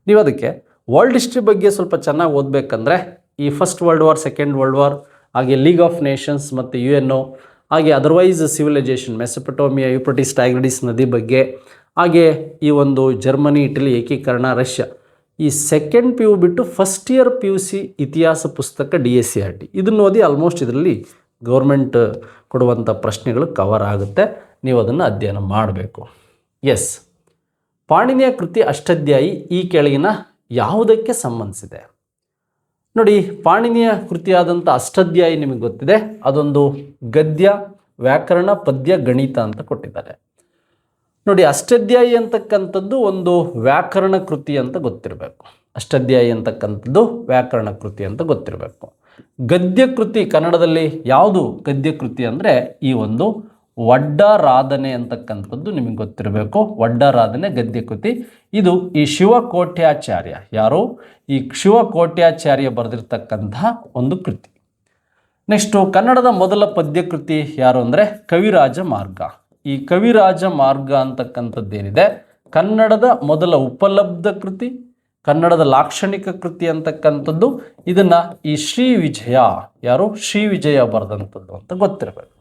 ನೀವು ಅದಕ್ಕೆ ವರ್ಲ್ಡ್ ಹಿಸ್ಟ್ರಿ ಬಗ್ಗೆ ಸ್ವಲ್ಪ ಚೆನ್ನಾಗಿ ಓದಬೇಕಂದ್ರೆ ಈ first world war, second world war, ಹಾಗೆ ಲೀಗ್ ಆಫ್ ನೇಷನ್ಸ್ ಮತ್ತು UNO, ಹಾಗೆ otherwise civilisation, Mesopotamia, Euphrates Tigris ನದಿ ಬಗ್ಗೆ, ಹಾಗೆ ಈ ಒಂದು ಜರ್ಮನಿ, ಇಟಲಿ ಏಕೀಕರಣ, ರಷ್ಯಾ. ಈ ಸೆಕೆಂಡ್ PU ಬಿಟ್ಟು ಫಸ್ಟ್ ಇಯರ್ PUC ಇತಿಹಾಸ ಪುಸ್ತಕ DSCRT ಇದನ್ನು ಓದಿ ಆಲ್ಮೋಸ್ಟ್ ಇದರಲ್ಲಿ ಗೌರ್ಮೆಂಟ್ ಕೊಡುವಂಥ ಪ್ರಶ್ನೆಗಳು ಕವರ್ ಆಗುತ್ತೆ. ನೀವು ಅದನ್ನು ಅಧ್ಯಯನ ಮಾಡಬೇಕು. ಎಸ್, ಪಾಣಿನಿಯ ಕೃತಿ ಅಷ್ಟಾಧ್ಯಾಯಿ ಈ ಕೆಳಗಿನ ಯಾವುದಕ್ಕೆ ಸಂಬಂಧಿಸಿದೆ? ನೋಡಿ, ಪಾಣಿನಿಯ ಕೃತಿಯಾದಂಥ ಅಷ್ಟಾಧ್ಯಾಯಿ ನಿಮಗೆ ಗೊತ್ತಿದೆ, ಅದೊಂದು ಗದ್ಯ, ವ್ಯಾಕರಣ, ಪದ್ಯ, ಗಣಿತ ಅಂತ ಕೊಟ್ಟಿದ್ದಾರೆ. ನೋಡಿ, ಅಷ್ಟಾಧ್ಯಾಯಿ ಅಂತಕ್ಕಂಥದ್ದು ಒಂದು ವ್ಯಾಕರಣ ಕೃತಿ ಅಂತ ಗೊತ್ತಿರಬೇಕು. ಅಷ್ಟಾಧ್ಯಾಯಿ ಅಂತಕ್ಕಂಥದ್ದು ವ್ಯಾಕರಣ ಕೃತಿ ಅಂತ ಗೊತ್ತಿರಬೇಕು. ಗದ್ಯ ಕೃತಿ ಕನ್ನಡದಲ್ಲಿ ಯಾವುದು ಗದ್ಯ ಕೃತಿ ಅಂದರೆ ಈ ಒಂದು ವಡ್ಡಾರಾಧನೆ ಅಂತಕ್ಕಂಥದ್ದು ನಿಮಗೆ ಗೊತ್ತಿರಬೇಕು. ವಡ್ಡಾರಾಧನೆ ಗದ್ಯ ಕೃತಿ. ಇದು ಈ ಶಿವಕೋಟ್ಯಾಚಾರ್ಯ, ಯಾರು? ಈ ಶಿವಕೋಟ್ಯಾಚಾರ್ಯ ಬರೆದಿರ್ತಕ್ಕಂತಹ ಒಂದು ಕೃತಿ. ನೆಕ್ಸ್ಟು ಕನ್ನಡದ ಮೊದಲ ಪದ್ಯ ಕೃತಿ ಯಾರು ಅಂದರೆ ಕವಿರಾಜ ಮಾರ್ಗ. ಈ ಕವಿರಾಜ ಮಾರ್ಗ ಅಂತಕ್ಕಂಥದ್ದೇನಿದೆ ಕನ್ನಡದ ಮೊದಲ ಉಪಲಬ್ಧ ಕೃತಿ, ಕನ್ನಡದ ಲಾಕ್ಷಣಿಕ ಕೃತಿ ಅಂತಕ್ಕಂಥದ್ದು. ಇದನ್ನು ಈ ಶ್ರೀ ವಿಜಯ, ಯಾರು? ಶ್ರೀ ವಿಜಯ ಬರೆದಂಥದ್ದು ಅಂತ ಗೊತ್ತಿರಬೇಕು.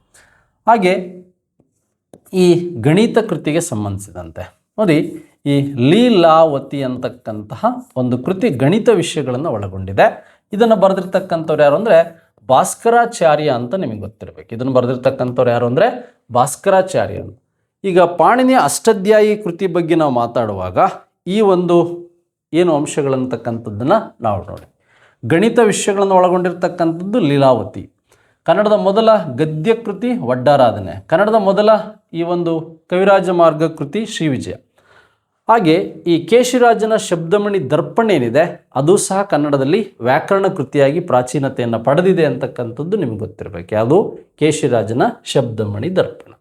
ಹಾಗೆ ಈ ಗಣಿತ ಕೃತಿಗೆ ಸಂಬಂಧಿಸಿದಂತೆ ನೋಡಿ, ಈ ಲೀಲಾವತಿ ಅಂತಕ್ಕಂತಹ ಒಂದು ಕೃತಿ ಗಣಿತ ವಿಷಯಗಳನ್ನು ಒಳಗೊಂಡಿದೆ. ಇದನ್ನು ಬರೆದಿರ್ತಕ್ಕಂಥವ್ರು ಯಾರು ಅಂದರೆ ಭಾಸ್ಕರಾಚಾರ್ಯ ಅಂತ ನಿಮಗೆ ಗೊತ್ತಿರಬೇಕು. ಇದನ್ನು ಬರೆದಿರ್ತಕ್ಕಂಥವ್ರು ಯಾರು ಅಂದರೆ ಭಾಸ್ಕರಾಚಾರ್ಯ. ಈಗ ಪಾಣಿನಿಯ ಅಷ್ಟಾಧ್ಯಾಯಿ ಕೃತಿ ಬಗ್ಗೆ ನಾವು ಮಾತಾಡುವಾಗ ಈ ಒಂದು ಏನು ಅಂಶಗಳಂತಕ್ಕಂಥದ್ದನ್ನು ನಾವು ನೋಡಿ. ಗಣಿತ ವಿಷಯಗಳನ್ನು ಒಳಗೊಂಡಿರ್ತಕ್ಕಂಥದ್ದು ಲೀಲಾವತಿ. ಕನ್ನಡದ ಮೊದಲ ಗದ್ಯ ಕೃತಿ ವಡ್ಡಾರಾಧನೆ. ಕನ್ನಡದ ಮೊದಲ ಈ ಒಂದು ಕವಿರಾಜ ಮಾರ್ಗ ಕೃತಿ ಶ್ರೀ ವಿಜಯ. ಹಾಗೆ ಈ ಕೇಶಿರಾಜನ ಶಬ್ದಮಣಿ ದರ್ಪಣ ಏನಿದೆ ಅದು ಸಹ ಕನ್ನಡದಲ್ಲಿ ವ್ಯಾಕರಣ ಕೃತಿಯಾಗಿ ಪ್ರಾಚೀನತೆಯನ್ನು ಪಡೆದಿದೆ ಅಂತಕ್ಕಂಥದ್ದು ನಿಮಗೆ ಗೊತ್ತಿರಬೇಕು. ಯಾವುದು? ಕೇಶಿರಾಜನ ಶಬ್ದಮಣಿ ದರ್ಪಣ.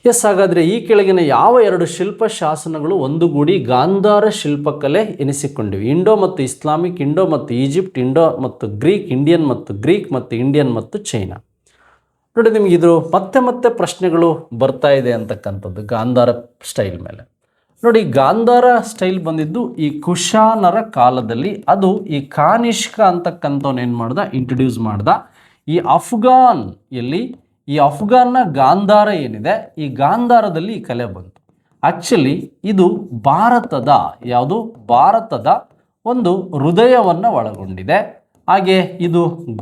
ಎಸ್, ಹಾಗಾದರೆ ಈ ಕೆಳಗಿನ ಯಾವ ಎರಡು ಶಿಲ್ಪಶಾಸನಗಳು ಒಂದುಗೂಡಿ ಗಾಂಧಾರ ಶಿಲ್ಪಕಲೆ ಎನಿಸಿಕೊಂಡಿವೆ? ಇಂಡೋ ಮತ್ತು ಇಸ್ಲಾಮಿಕ್, ಇಂಡೋ ಮತ್ತು ಈಜಿಪ್ಟ್, ಇಂಡೋ ಮತ್ತು ಗ್ರೀಕ್, ಇಂಡಿಯನ್ ಮತ್ತು ಗ್ರೀಕ್ ಮತ್ತು ಇಂಡಿಯನ್ ಮತ್ತು ಚೈನಾ. ನೋಡಿ, ನಿಮಗೆ ಇದು ಮತ್ತೆ ಪ್ರಶ್ನೆಗಳು ಬರ್ತಾ ಇದೆ ಅಂತಕ್ಕಂಥದ್ದು ಗಾಂಧಾರ ಸ್ಟೈಲ್ ಮೇಲೆ. ನೋಡಿ, ಗಾಂಧಾರ ಸ್ಟೈಲ್ ಬಂದಿದ್ದು ಈ ಕುಶಾನರ ಕಾಲದಲ್ಲಿ. ಅದು ಈ ಕಾನಿಷ್ಕ ಅಂತಕ್ಕಂಥವ್ನು ಏನು ಮಾಡ್ದ, ಇಂಟ್ರೊಡ್ಯೂಸ್ ಮಾಡ್ದ. ಈ ಅಫ್ಘಾನ್ ಎಲ್ಲಿ, ಈ ಅಫ್ಘಾನ್ನ ಗಾಂಧಾರ ಏನಿದೆ ಈ ಗಾಂಧಾರದಲ್ಲಿ ಈ ಕಲೆ ಬಂತು. ಆ್ಯಕ್ಚುಲಿ ಇದು ಭಾರತದ, ಯಾವುದು? ಭಾರತದ ಒಂದು ಹೃದಯವನ್ನು ಒಳಗೊಂಡಿದೆ. ಹಾಗೆ ಇದು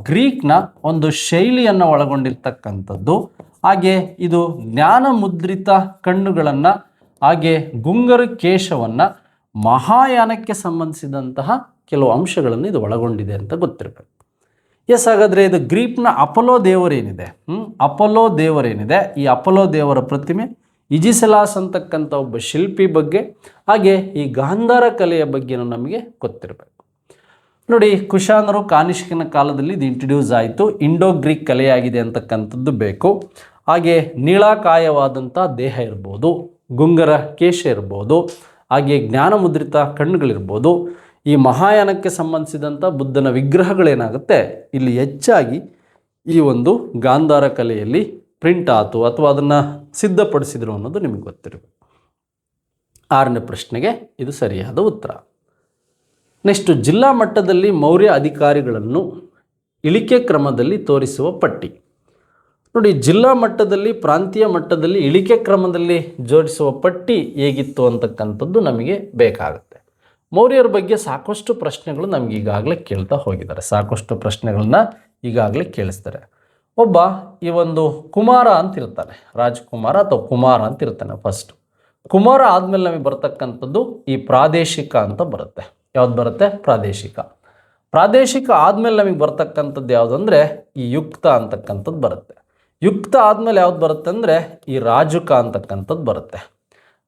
ಗ್ರೀಕ್ನ ಒಂದು ಶೈಲಿಯನ್ನು ಒಳಗೊಂಡಿರ್ತಕ್ಕಂಥದ್ದು. ಹಾಗೆ ಇದು ಜ್ಞಾನ ಮುದ್ರಿತ ಕಣ್ಣುಗಳನ್ನು, ಹಾಗೆ ಗುಂಗರು ಕೇಶವನ್ನು, ಮಹಾಯಾನಕ್ಕೆ ಸಂಬಂಧಿಸಿದಂತಹ ಕೆಲವು ಅಂಶಗಳನ್ನು ಇದು ಒಳಗೊಂಡಿದೆ ಅಂತ ಗೊತ್ತಿರಬೇಕು. ಎಸ್, ಹಾಗಾದರೆ ಇದು ಗ್ರೀಕ್ನ ಅಪೋಲೋ ದೇವರೇನಿದೆ, ಅಪೋಲೋ ದೇವರೇನಿದೆ ಈ ಅಪೋಲೋ ದೇವರ ಪ್ರತಿಮೆ, ಇಜಿಸೆಲಾಸ್ ಅಂತಕ್ಕಂಥ ಒಬ್ಬ ಶಿಲ್ಪಿ ಬಗ್ಗೆ, ಹಾಗೆ ಈ ಗಾಂಧಾರ ಕಲೆಯ ಬಗ್ಗೆನೂ ನಮಗೆ ಗೊತ್ತಿರಬೇಕು. ನೋಡಿ, ಕುಶಾನರು ಕಾನಿಷ್ಕನ ಕಾಲದಲ್ಲಿ ಇದು ಇಂಟ್ರಡ್ಯೂಸ್ ಆಯಿತು. ಇಂಡೋ ಗ್ರೀಕ್ ಕಲೆಯಾಗಿದೆ ಅಂತಕ್ಕಂಥದ್ದು ಬೇಕು. ಹಾಗೆ ನೀಳಾಕಾಯವಾದಂಥ ದೇಹ ಇರ್ಬೋದು, ಗುಂಗರ ಕೇಶ ಇರ್ಬೋದು, ಹಾಗೆ ಜ್ಞಾನಮುದ್ರಿತ ಕಣ್ಣುಗಳಿರ್ಬೋದು. ಈ ಮಹಾಯಾನಕ್ಕೆ ಸಂಬಂಧಿಸಿದಂಥ ಬುದ್ಧನ ವಿಗ್ರಹಗಳೇನಾಗುತ್ತೆ ಇಲ್ಲಿ ಹೆಚ್ಚಾಗಿ ಈ ಒಂದು ಗಾಂಧಾರ ಕಲೆಯಲ್ಲಿ ಪ್ರಿಂಟ್ ಆಯಿತು ಅಥವಾ ಅದನ್ನು ಸಿದ್ಧಪಡಿಸಿದರು ಅನ್ನೋದು ನಿಮಗೆ ಗೊತ್ತಿರಬೇಕು. 6ನೇ ಪ್ರಶ್ನೆಗೆ ಇದು ಸರಿಯಾದ ಉತ್ತರ. ನೆಕ್ಸ್ಟು, ಜಿಲ್ಲಾ ಮಟ್ಟದಲ್ಲಿ ಮೌರ್ಯ ಅಧಿಕಾರಿಗಳನ್ನು ಇಳಿಕೆ ಕ್ರಮದಲ್ಲಿ ತೋರಿಸುವ ಪಟ್ಟಿ. ನೋಡಿ, ಜಿಲ್ಲಾ ಮಟ್ಟದಲ್ಲಿ ಪ್ರಾಂತೀಯ ಮಟ್ಟದಲ್ಲಿ ಇಳಿಕೆ ಕ್ರಮದಲ್ಲಿ ಜೋಡಿಸುವ ಪಟ್ಟಿ ಹೇಗಿತ್ತು ಅಂತಕ್ಕಂಥದ್ದು ನಮಗೆ ಬೇಕಾಗುತ್ತೆ. ಮೌರ್ಯರ ಬಗ್ಗೆ ಸಾಕಷ್ಟು ಪ್ರಶ್ನೆಗಳು ನಮಗೆ ಈಗಾಗಲೇ ಕೇಳ್ತಾ ಹೋಗಿದ್ದಾರೆ. ಸಾಕಷ್ಟು ಪ್ರಶ್ನೆಗಳನ್ನ ಈಗಾಗಲೇ ಕೇಳಿಸ್ತಾರೆ. ಒಬ್ಬ ಈ ಒಂದು ಕುಮಾರ ಅಂತಿರ್ತಾನೆ, ರಾಜಕುಮಾರ ಅಥವಾ ಕುಮಾರ ಅಂತ ಇರ್ತಾನೆ. ಫಸ್ಟು ಕುಮಾರ ಆದಮೇಲೆ ನಮಗೆ ಬರ್ತಕ್ಕಂಥದ್ದು ಈ ಪ್ರಾದೇಶಿಕ ಅಂತ ಬರುತ್ತೆ. ಯಾವ್ದು ಬರುತ್ತೆ? ಪ್ರಾದೇಶಿಕ. ಪ್ರಾದೇಶಿಕ ಆದಮೇಲೆ ನಮಗೆ ಬರ್ತಕ್ಕಂಥದ್ದು ಯಾವುದು ಅಂದರೆ ಈ ಯುಕ್ತ ಅಂತಕ್ಕಂಥದ್ದು ಬರುತ್ತೆ. ಯುಕ್ತ ಆದಮೇಲೆ ಯಾವ್ದು ಬರುತ್ತೆ ಅಂದರೆ ಈ ರಾಜುಕ ಅಂತಕ್ಕಂಥದ್ದು ಬರುತ್ತೆ.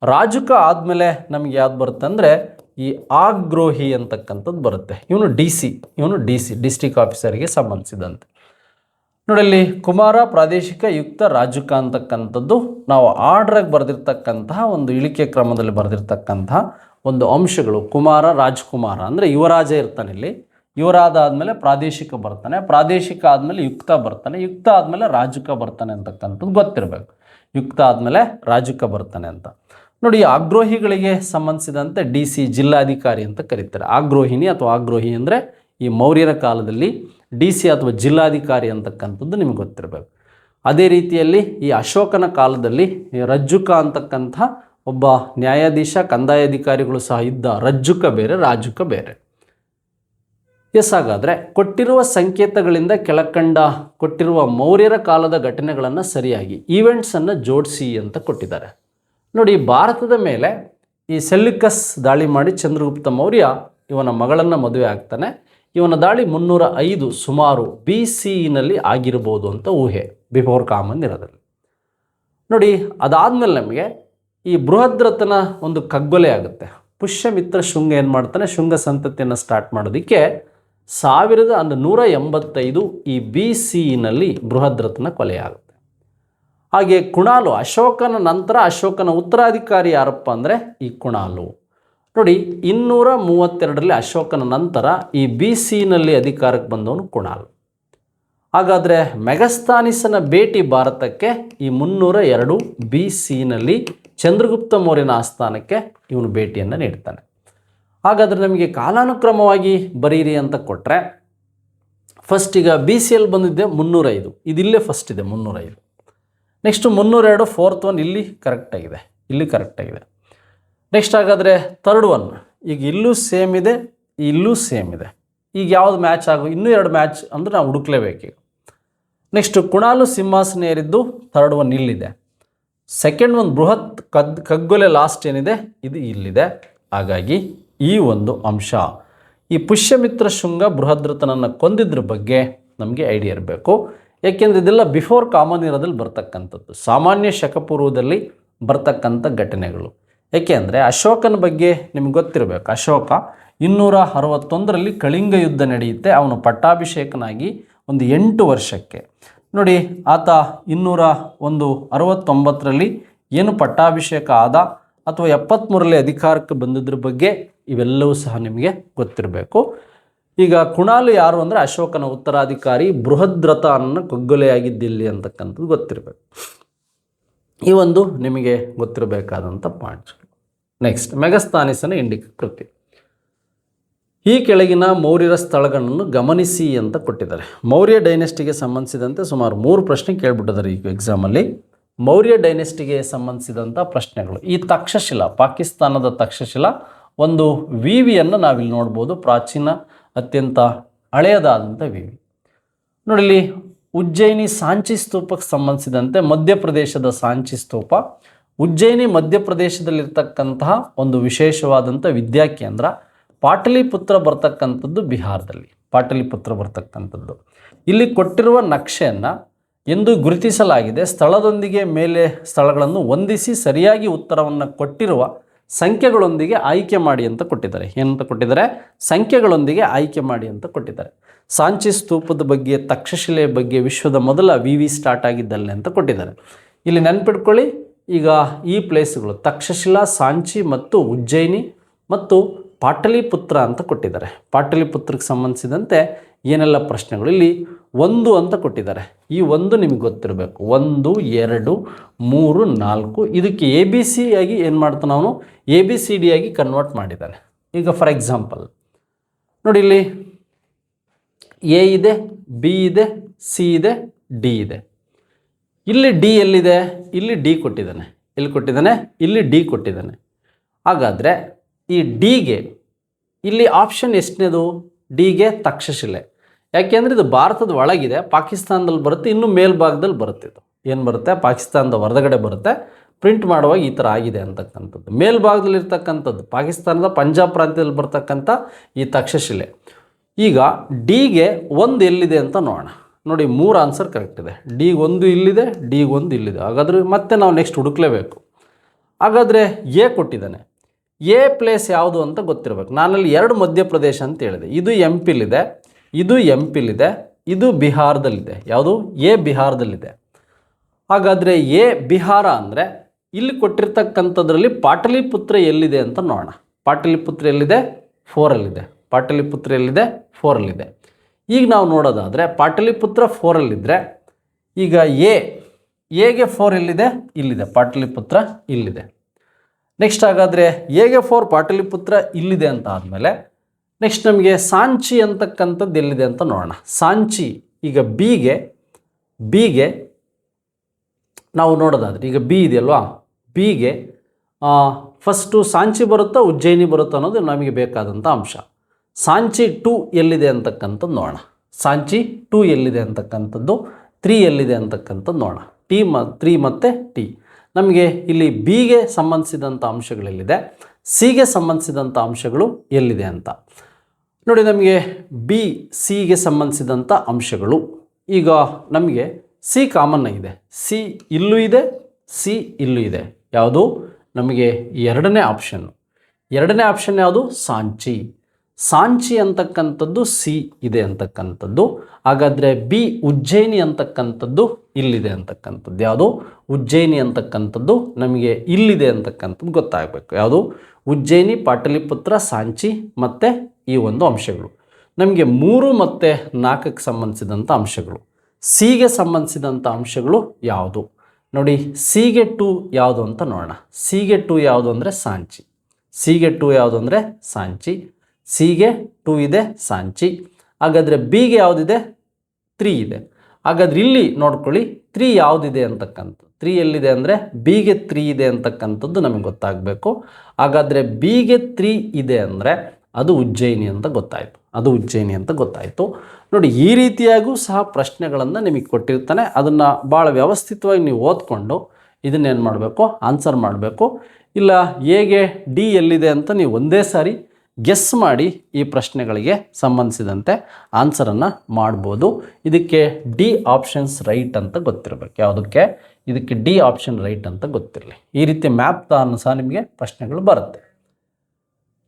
ರಾಜುಕ ಆದಮೇಲೆ ನಮಗೆ ಯಾವ್ದು ಬರುತ್ತೆ ಅಂದರೆ ಈ ಆಗ್ರೋಹಿ ಅಂತಕ್ಕಂಥದ್ದು ಬರುತ್ತೆ. ಇವನು ಡಿ ಸಿ ಡಿಸ್ಟ್ರಿಕ್ಟ್ ಆಫೀಸರಿಗೆ ಸಂಬಂಧಿಸಿದಂತೆ. ನೋಡಿ, ಇಲ್ಲಿ ಕುಮಾರ, ಪ್ರಾದೇಶಿಕ, ಯುಕ್ತ, ರಾಜುಕ ಅಂತಕ್ಕಂಥದ್ದು ನಾವು ಆರ್ಡ್ರಾಗಿ ಬರೆದಿರ್ತಕ್ಕಂತಹ ಒಂದು ಇಳಿಕೆ ಕ್ರಮದಲ್ಲಿ ಬರೆದಿರ್ತಕ್ಕಂತಹ ಒಂದು ಅಂಶಗಳು. ಕುಮಾರ, ರಾಜಕುಮಾರ ಅಂದರೆ ಯುವರಾಜ ಇರ್ತಾನೆ ಇಲ್ಲಿ. ಯುವರಾಜ ಆದಮೇಲೆ ಪ್ರಾದೇಶಿಕ ಬರ್ತಾನೆ, ಪ್ರಾದೇಶಿಕ ಆದಮೇಲೆ ಯುಕ್ತ ಬರ್ತಾನೆ, ಯುಕ್ತ ಆದಮೇಲೆ ರಾಜುಕ ಬರ್ತಾನೆ ಅಂತಕ್ಕಂಥದ್ದು ಗೊತ್ತಿರಬೇಕು. ಯುಕ್ತ ಆದಮೇಲೆ ರಾಜುಕ ಬರ್ತಾನೆ ಅಂತ. ನೋಡಿ, ಆಗ್ರೋಹಿಗಳಿಗೆ ಸಂಬಂಧಿಸಿದಂತೆ ಡಿ ಸಿ ಜಿಲ್ಲಾಧಿಕಾರಿ ಅಂತ ಕರೀತಾರೆ. ಆಗ್ರೋಹಿಣಿ ಅಥವಾ ಆಗ್ರೋಹಿ ಅಂದರೆ ಈ ಮೌರ್ಯರ ಕಾಲದಲ್ಲಿ ಡಿ ಸಿ ಅಥವಾ ಜಿಲ್ಲಾಧಿಕಾರಿ ಅಂತಕ್ಕಂಥದ್ದು ನಿಮಗೆ ಗೊತ್ತಿರಬೇಕು. ಅದೇ ರೀತಿಯಲ್ಲಿ ಈ ಅಶೋಕನ ಕಾಲದಲ್ಲಿ ರಜ್ಜುಕ ಅಂತಕ್ಕಂಥ ಒಬ್ಬ ನ್ಯಾಯಾಧೀಶ, ಕಂದಾಯಾಧಿಕಾರಿಗಳು ಸಹ ಇದ್ದ. ರಜ್ಜುಕ ಬೇರೆ, ರಾಜುಕ ಬೇರೆ. ಹಾಗಾದರೆ ಕೊಟ್ಟಿರುವ ಸಂಕೇತಗಳಿಂದ ಕೆಳಕಂಡ ಕೊಟ್ಟಿರುವ ಮೌರ್ಯರ ಕಾಲದ ಘಟನೆಗಳನ್ನು ಸರಿಯಾಗಿ ಈವೆಂಟ್ಸನ್ನು ಜೋಡಿಸಿ ಅಂತ ಕೊಟ್ಟಿದ್ದಾರೆ. ನೋಡಿ, ಭಾರತದ ಮೇಲೆ ಈ ಸೆಲ್ಯೂಕಸ್ ದಾಳಿ ಮಾಡಿ ಚಂದ್ರಗುಪ್ತ ಮೌರ್ಯ ಇವನ ಮಗಳನ್ನು ಮದುವೆ ಆಗ್ತಾನೆ. ಇವನ ದಾಳಿ 305 ಸುಮಾರು BCEನಲ್ಲಿ ಆಗಿರ್ಬೋದು ಅಂತ ಊಹೆ, ಬಿಫೋರ್ ಕಾಮನ್ ಇರೋದ್ರಲ್ಲಿ. ನೋಡಿ, ಅದಾದಮೇಲೆ ನಮಗೆ ಈ ಬೃಹದ್ರಥನ ಒಂದು ಕಗ್ಗೊಲೆ ಆಗುತ್ತೆ. ಪುಷ್ಯಮಿತ್ರ ಶುಂಗ ಏನು ಮಾಡ್ತಾನೆ, ಶುಂಗ ಸಂತತಿಯನ್ನು ಸ್ಟಾರ್ಟ್ ಮಾಡೋದಕ್ಕೆ 1185 ಈ BCEನಲ್ಲಿ ಬೃಹದ್ರಥನ ಕೊಲೆಯಾಗುತ್ತೆ. ಹಾಗೆ ಕುಣಾಲು, ಅಶೋಕನ ನಂತರ ಅಶೋಕನ ಉತ್ತರಾಧಿಕಾರಿ ಯಾರಪ್ಪ ಅಂದರೆ ಈ ಕುಣಾಲು. ನೋಡಿ, 232ರಲ್ಲಿ ಅಶೋಕನ ನಂತರ ಈ BCEನಲ್ಲಿ ಅಧಿಕಾರಕ್ಕೆ ಬಂದವನು ಕುಣಾಲು. ಹಾಗಾದರೆ ಮೆಗಸ್ತಾನಿಸನ ಭೇಟಿ ಭಾರತಕ್ಕೆ ಈ 302 BCEನಲ್ಲಿ ಚಂದ್ರಗುಪ್ತ ಮೌರ್ಯನ ಆಸ್ಥಾನಕ್ಕೆ ಇವನು ಭೇಟಿಯನ್ನು ನೀಡ್ತಾನೆ. ಹಾಗಾದರೆ ನಮಗೆ ಕಾಲಾನುಕ್ರಮವಾಗಿ ಬರೀರಿ ಅಂತ ಕೊಟ್ಟರೆ, ಫಸ್ಟ್ ಈಗ BCEಯಲ್ಲಿ ಬಂದಿದ್ದೆ 305, ಇದಿಲ್ಲೇ ಫಸ್ಟ್ ಇದೆ 305. ನೆಕ್ಸ್ಟು 302 ಫೋರ್ತ್ ಒನ್ ಇಲ್ಲಿ ಕರೆಕ್ಟಾಗಿದೆ, ಇಲ್ಲಿ ಕರೆಕ್ಟಾಗಿದೆ. ನೆಕ್ಸ್ಟ್ ಹಾಗಾದರೆ ಥರ್ಡ್ ಒನ್ ಈಗ ಇಲ್ಲೂ ಸೇಮ್ ಇದೆ, ಇಲ್ಲೂ ಸೇಮ್ ಇದೆ. ಈಗ ಯಾವುದು ಮ್ಯಾಚ್ ಇನ್ನೂ 2 ಮ್ಯಾಚ್ ಅಂದರೆ ನಾವು ಹುಡುಕ್ಲೇಬೇಕು. ನೆಕ್ಸ್ಟು ಕುಣಾಲು ಸಿಂಹಾಸನ ಏರಿದ್ದು ಥರ್ಡ್ ಒನ್ ಇಲ್ಲಿದೆ. ಸೆಕೆಂಡ್ ಒನ್ ಬೃಹತ್ ಕಗ್ಗೊಲೆ ಲಾಸ್ಟ್ ಏನಿದೆ ಇದು ಇಲ್ಲಿದೆ. ಹಾಗಾಗಿ ಈ ಒಂದು ಅಂಶ, ಈ ಪುಷ್ಯಮಿತ್ರ ಶುಂಗ ಬೃಹದ್ರಥನನ್ನು ಕೊಂದಿದ್ರ ಬಗ್ಗೆ ನಮಗೆ ಐಡಿಯಾ ಇರಬೇಕು. ಏಕೆಂದರೆ ಇದೆಲ್ಲ ಬಿಫೋರ್ ಕಾಮನ್ ಇರೋದಲ್ಲಿ ಬರ್ತಕ್ಕಂಥದ್ದು, ಸಾಮಾನ್ಯ ಶಕಪೂರ್ವದಲ್ಲಿ ಬರ್ತಕ್ಕಂಥ ಘಟನೆಗಳು. ಏಕೆಂದರೆ ಅಶೋಕನ ಬಗ್ಗೆ ನಿಮ್ಗೆ ಗೊತ್ತಿರಬೇಕು. ಅಶೋಕ 261ರಲ್ಲಿ ಕಳಿಂಗ ಯುದ್ಧ ನಡೆಯುತ್ತೆ. ಅವನು ಪಟ್ಟಾಭಿಷೇಕನಾಗಿ ಒಂದು 8 ವರ್ಷಕ್ಕೆ. ನೋಡಿ, ಆತ 269ರಲ್ಲಿ ಏನು ಪಟ್ಟಾಭಿಷೇಕ ಆದ ಅಥವಾ 73ರಲ್ಲಿ ಅಧಿಕಾರಕ್ಕೆ ಬಂದಿದ್ರ ಬಗ್ಗೆ ಇವೆಲ್ಲವೂ ಸಹ ನಿಮಗೆ ಗೊತ್ತಿರಬೇಕು. ಈಗ ಕುಣಾಲು ಯಾರು ಅಂದರೆ ಅಶೋಕನ ಉತ್ತರಾಧಿಕಾರಿ, ಬೃಹದ್ರಥನನ್ನು ಕಗ್ಗೊಲೆಯಾಗಿದ್ದಿಲ್ಲಿ ಅಂತಕ್ಕಂಥದ್ದು ಗೊತ್ತಿರಬೇಕು. ಈ ಒಂದು ನಿಮಗೆ ಗೊತ್ತಿರಬೇಕಾದಂಥ ಪಾಯಿಂಟ್ಸ್. ನೆಕ್ಸ್ಟ್, ಮೆಗಸ್ತಾನಿಸನ ಇಂಡಿಕ ಕೃತಿ. ಈ ಕೆಳಗಿನ ಮೌರ್ಯರ ಸ್ಥಳಗಳನ್ನು ಗಮನಿಸಿ ಅಂತ ಕೊಟ್ಟಿದ್ದಾರೆ. ಮೌರ್ಯ ಡೈನೆಸ್ಟಿಗೆ ಸಂಬಂಧಿಸಿದಂತೆ ಸುಮಾರು 3 ಪ್ರಶ್ನೆ ಕೇಳಿಬಿಟ್ಟಿದ್ದಾರೆ ಈಗ ಎಕ್ಸಾಮಲ್ಲಿ. ಮೌರ್ಯ ಡೈನೆಸ್ಟಿಗೆ ಸಂಬಂಧಿಸಿದಂಥ ಪ್ರಶ್ನೆಗಳು. ಈ ತಕ್ಷಶಿಲಾ, ಪಾಕಿಸ್ತಾನದ ತಕ್ಷಶಿಲಾ ಒಂದು ವಿವಿಯನ್ನು ನಾವಿಲ್ಲಿ ನೋಡ್ಬೋದು. ಪ್ರಾಚೀನ ಅತ್ಯಂತ ಹಳೆಯದಾದಂಥ ವಿವಿ. ನೋಡಿ, ಇಲ್ಲಿ ಉಜ್ಜಯಿನಿ ಸಾಂಚಿ ಸ್ತೂಪಕ್ಕೆ ಸಂಬಂಧಿಸಿದಂತೆ ಮಧ್ಯಪ್ರದೇಶದ ಸಾಂಚಿ ಸ್ತೂಪ, ಉಜ್ಜಯಿನಿ ಮಧ್ಯಪ್ರದೇಶದಲ್ಲಿರ್ತಕ್ಕಂತಹ ಒಂದು ವಿಶೇಷವಾದಂಥ ವಿದ್ಯಾಕೇಂದ್ರ. ಪಾಟಲಿಪುತ್ರ ಬರ್ತಕ್ಕಂಥದ್ದು ಬಿಹಾರದಲ್ಲಿ, ಪಾಟಲಿಪುತ್ರ ಬರ್ತಕ್ಕಂಥದ್ದು. ಇಲ್ಲಿ ಕೊಟ್ಟಿರುವ ನಕ್ಷೆಯನ್ನು ಎಂದು ಗುರುತಿಸಲಾಗಿದೆ. ಸ್ಥಳದೊಂದಿಗೆ ಮೇಲೆ ಸ್ಥಳಗಳನ್ನು ಹೊಂದಿಸಿ ಸರಿಯಾಗಿ ಉತ್ತರವನ್ನು ಕೊಟ್ಟಿರುವ ಸಂಖ್ಯೆಗಳೊಂದಿಗೆ ಆಯ್ಕೆ ಮಾಡಿ ಅಂತ ಕೊಟ್ಟಿದ್ದಾರೆ. ಏನಂತ ಕೊಟ್ಟಿದ್ದಾರೆ? ಸಂಖ್ಯೆಗಳೊಂದಿಗೆ ಆಯ್ಕೆ ಮಾಡಿ ಅಂತ ಕೊಟ್ಟಿದ್ದಾರೆ. ಸಾಂಚಿ ಸ್ತೂಪದ ಬಗ್ಗೆ, ತಕ್ಷಶಿಲೆಯ ಬಗ್ಗೆ, ವಿಶ್ವದ ಮೊದಲ ವಿ ಸ್ಟಾರ್ಟ್ ಆಗಿದ್ದಲ್ಲೇ ಅಂತ ಕೊಟ್ಟಿದ್ದಾರೆ. ಇಲ್ಲಿ ನೆನ್ಪಿಟ್ಕೊಳ್ಳಿ, ಈಗ ಈ ಪ್ಲೇಸ್ಗಳು ತಕ್ಷಶಿಲಾ, ಸಾಂಚಿ ಮತ್ತು ಉಜ್ಜಯಿನಿ ಮತ್ತು ಪಾಟಲಿಪುತ್ರ ಅಂತ ಕೊಟ್ಟಿದ್ದಾರೆ. ಪಾಟಲಿಪುತ್ರಕ್ಕೆ ಸಂಬಂಧಿಸಿದಂತೆ ಏನೆಲ್ಲ ಪ್ರಶ್ನೆಗಳು ಇಲ್ಲಿ 1 ಅಂತ ಕೊಟ್ಟಿದ್ದಾರೆ. ಈ 1 ನಿಮಗೆ ಗೊತ್ತಿರಬೇಕು. 1, 2, 3, 4 ಇದಕ್ಕೆ ABC ಆಗಿ ಏನು ಮಾಡ್ತಾನೆ ಅವನು? ABCD ಆಗಿ ಕನ್ವರ್ಟ್ ಮಾಡಿದ್ದಾನೆ. ಈಗ ಫಾರ್ ಎಕ್ಸಾಂಪಲ್ ನೋಡಿ, ಇಲ್ಲಿ A ಇದೆ, B ಇದೆ, C ಇದೆ, D ಇದೆ. ಇಲ್ಲಿ D ಎಲ್ಲಿದೆ? ಇಲ್ಲಿ D ಕೊಟ್ಟಿದ್ದಾನೆ. ಎಲ್ಲಿ ಕೊಟ್ಟಿದ್ದಾನೆ? ಇಲ್ಲಿ D ಕೊಟ್ಟಿದ್ದಾನೆ. ಹಾಗಾದರೆ ಈ Dಗೆ ಇಲ್ಲಿ ಆಪ್ಷನ್ ಎಷ್ಟನೇದು? Dಗೆ ತಕ್ಷಶಿಲೆ. ಯಾಕೆಂದರೆ ಇದು ಭಾರತದ ಒಳಗಿದೆ, ಪಾಕಿಸ್ತಾನದಲ್ಲಿ ಬರುತ್ತೆ, ಇನ್ನೂ ಮೇಲ್ಭಾಗದಲ್ಲಿ ಬರುತ್ತೆ. ಇದು ಏನು ಬರುತ್ತೆ? ಪಾಕಿಸ್ತಾನದ ಹೊರಗಡೆ ಬರುತ್ತೆ. ಪ್ರಿಂಟ್ ಮಾಡುವಾಗ ಈ ಥರ ಆಗಿದೆ ಅಂತಕ್ಕಂಥದ್ದು. ಮೇಲ್ಭಾಗದಲ್ಲಿ ಇರ್ತಕ್ಕಂಥದ್ದು ಪಾಕಿಸ್ತಾನದ ಪಂಜಾಬ್ ಪ್ರಾಂತ್ಯದಲ್ಲಿ ಬರ್ತಕ್ಕಂಥ ಈ ತಕ್ಷಶಿಲೆ. ಈಗ Dಗೆ 1 ಎಲ್ಲಿದೆ ಅಂತ ನೋಡೋಣ. ನೋಡಿ, 3 ಆನ್ಸರ್ ಕರೆಕ್ಟ್ ಇದೆ. Dಗೆ 1 ಇಲ್ಲಿದೆ, Dಗೆ 1 ಇಲ್ಲಿದೆ. ಹಾಗಾದರೆ ಮತ್ತೆ ನಾವು ನೆಕ್ಸ್ಟ್ ಹುಡುಕ್ಲೇಬೇಕು. ಹಾಗಾದರೆ A ಕೊಟ್ಟಿದ್ದಾನೆ. A ಪ್ಲೇಸ್ ಯಾವುದು ಅಂತ ಗೊತ್ತಿರಬೇಕು. ನಾನಲ್ಲಿ 2 ಮಧ್ಯಪ್ರದೇಶ ಅಂತ ಹೇಳಿದೆ. ಇದು MP-ಲಿದೆ, ಇದು MP-ಲಿದೆ, ಇದು ಬಿಹಾರದಲ್ಲಿದೆ. ಯಾವುದು? A ಬಿಹಾರದಲ್ಲಿದೆ. ಹಾಗಾದರೆ A ಬಿಹಾರ ಅಂದರೆ ಇಲ್ಲಿ ಕೊಟ್ಟಿರ್ತಕ್ಕಂಥದ್ರಲ್ಲಿ ಪಾಟಲಿಪುತ್ರ ಎಲ್ಲಿದೆ ಅಂತ ನೋಡೋಣ. ಪಾಟಲಿಪುತ್ರ ಎಲ್ಲಿದೆ? 4ಅಲ್ಲಿದೆ. ಪಾಟಲಿಪುತ್ರ ಎಲ್ಲಿದೆ? 4ಅಲ್ಲಿದೆ. ಈಗ ನಾವು ನೋಡೋದಾದರೆ ಪಾಟಲಿಪುತ್ರ 4ಅಲ್ಲಿದ್ದರೆ ಈಗ ಎಗೆ 4 ಎಲ್ಲಿದೆ? ಇಲ್ಲಿದೆ. ಪಾಟಲಿಪುತ್ರ ಇಲ್ಲಿದೆ. ನೆಕ್ಸ್ಟ್ ಹಾಗಾದರೆ ಎಗೆ 4 ಪಾಟಲಿಪುತ್ರ ಇಲ್ಲಿದೆ ಅಂತ ಆದಮೇಲೆ ನೆಕ್ಸ್ಟ್ ನಮಗೆ ಸಾಂಚಿ ಅಂತಕ್ಕಂಥದ್ದು ಎಲ್ಲಿದೆ ಅಂತ ನೋಡೋಣ. ಸಾಂಚಿ ಈಗ ಬಿಗೆ ನಾವು ನೋಡೋದಾದರೆ ಈಗ ಬಿ ಇದೆಯಲ್ವಾ, ಬಿಗೆ ಫಸ್ಟು ಸಾಂಚಿ ಬರುತ್ತಾ ಉಜ್ಜಯಿನಿ ಬರುತ್ತಾ ಅನ್ನೋದು ನಮಗೆ ಬೇಕಾದಂಥ ಅಂಶ. ಸಾಂಚಿ 2 ಎಲ್ಲಿದೆ ಅಂತಕ್ಕಂಥದ್ದು ನೋಡೋಣ. ಸಾಂಚಿ 2 ಎಲ್ಲಿದೆ ಅಂತಕ್ಕಂಥದ್ದು, 3 ಎಲ್ಲಿದೆ ಅಂತಕ್ಕಂಥದ್ದು ನೋಡೋಣ. 3 ಮತ್ತು T ನಮಗೆ ಇಲ್ಲಿ ಬಿಗೆ ಸಂಬಂಧಿಸಿದಂಥ ಅಂಶಗಳೆಲ್ಲಿದೆ, ಸಿಗೆ ಸಂಬಂಧಿಸಿದಂಥ ಅಂಶಗಳು ಎಲ್ಲಿದೆ ಅಂತ ನೋಡಿ. ನಮಗೆ ಬಿ ಸಿಗೆ ಸಂಬಂಧಿಸಿದಂಥ ಅಂಶಗಳು ಈಗ ನಮಗೆ ಸಿ ಕಾಮನ್ ಇದೆ. ಸಿ ಇಲ್ಲೂ ಇದೆ, ಸಿ ಇಲ್ಲೂ ಇದೆ. ಯಾವುದು? ನಮಗೆ ಎರಡನೇ ಆಪ್ಷನ್ನು. ಎರಡನೇ ಆಪ್ಷನ್ ಯಾವುದು? ಸಾಂಚಿ. ಸಾಂಚಿ ಅಂತಕ್ಕಂಥದ್ದು ಸಿ ಇದೆ ಅಂತಕ್ಕಂಥದ್ದು. ಹಾಗಾದರೆ ಬಿ ಉಜ್ಜಯಿನಿ ಅಂತಕ್ಕಂಥದ್ದು ಇಲ್ಲಿದೆ ಅಂತಕ್ಕಂಥದ್ದು. ಯಾವುದು? ಉಜ್ಜಯಿನಿ ಅಂತಕ್ಕಂಥದ್ದು ನಮಗೆ ಇಲ್ಲಿದೆ ಅಂತಕ್ಕಂಥದ್ದು ಗೊತ್ತಾಗಬೇಕು. ಯಾವುದು? ಉಜ್ಜಯಿನಿ, ಪಾಟಲಿಪುತ್ರ, ಸಾಂಚಿ ಮತ್ತು ಈ ಒಂದು ಅಂಶಗಳು ನಮಗೆ 3 ಮತ್ತು 4ಕ್ಕೆ ಸಂಬಂಧಿಸಿದಂಥ ಅಂಶಗಳು. ಸಿಗೆ ಸಂಬಂಧಿಸಿದಂಥ ಅಂಶಗಳು ಯಾವುದು ನೋಡಿ? ಸಿಗೆ 2 ಯಾವುದು ಅಂತ ನೋಡೋಣ. ಸಿಗೆ 2 ಯಾವುದು ಅಂದರೆ ಸಾಂಚಿ. ಸಿಗೆ 2 ಯಾವುದು ಅಂದರೆ ಸಾಂಚಿ. ಸಿಗೆ 2 ಇದೆ, ಸಾಂಚಿ. ಹಾಗಾದರೆ ಬಿಗೆ ಯಾವುದಿದೆ? 3 ಇದೆ. ಹಾಗಾದ್ರೆ ಇಲ್ಲಿ ನೋಡ್ಕೊಳ್ಳಿ 3 ಯಾವುದಿದೆ ಅಂತಕ್ಕಂಥದ್ದು. 3 ಎಲ್ಲಿದೆ ಅಂದರೆ ಬಿಗೆ 3 ಇದೆ ಅಂತಕ್ಕಂಥದ್ದು ನಮಗೆ ಗೊತ್ತಾಗಬೇಕು. ಹಾಗಾದರೆ ಬಿಗೆ 3 ಇದೆ ಅಂದರೆ ಅದು ಉಜ್ಜಯಿನಿ ಅಂತ ಗೊತ್ತಾಯಿತು. ಅದು ಉಜ್ಜಯಿನಿ ಅಂತ ಗೊತ್ತಾಯಿತು. ನೋಡಿ, ಈ ರೀತಿಯಾಗೂ ಸಹ ಪ್ರಶ್ನೆಗಳನ್ನು ನಿಮಗೆ ಕೊಟ್ಟಿರ್ತಾನೆ. ಅದನ್ನು ಭಾಳ ವ್ಯವಸ್ಥಿತವಾಗಿ ನೀವು ಓದ್ಕೊಂಡು ಇದನ್ನೇನು ಮಾಡಬೇಕು? ಆನ್ಸರ್ ಮಾಡಬೇಕು. ಇಲ್ಲ ಎಗೆ ಡಿ ಎಲ್ಲಿದೆ ಅಂತ ನೀವು ಒಂದೇ ಸಾರಿ ಗೆಸ್ ಮಾಡಿ ಈ ಪ್ರಶ್ನೆಗಳಿಗೆ ಸಂಬಂಧಿಸಿದಂತೆ ಆನ್ಸರನ್ನು ಮಾಡ್ಬೋದು. ಇದಕ್ಕೆ ಡಿ ಆಪ್ಷನ್ಸ್ ರೈಟ್ ಅಂತ ಗೊತ್ತಿರಬೇಕು. ಯಾವುದಕ್ಕೆ? ಇದಕ್ಕೆ ಡಿ ಆಪ್ಷನ್ ರೈಟ್ ಅಂತ ಗೊತ್ತಿರಲಿ. ಈ ರೀತಿ ಮ್ಯಾಪ್ ತಾನು ಸಹ ನಿಮಗೆ ಪ್ರಶ್ನೆಗಳು ಬರುತ್ತೆ.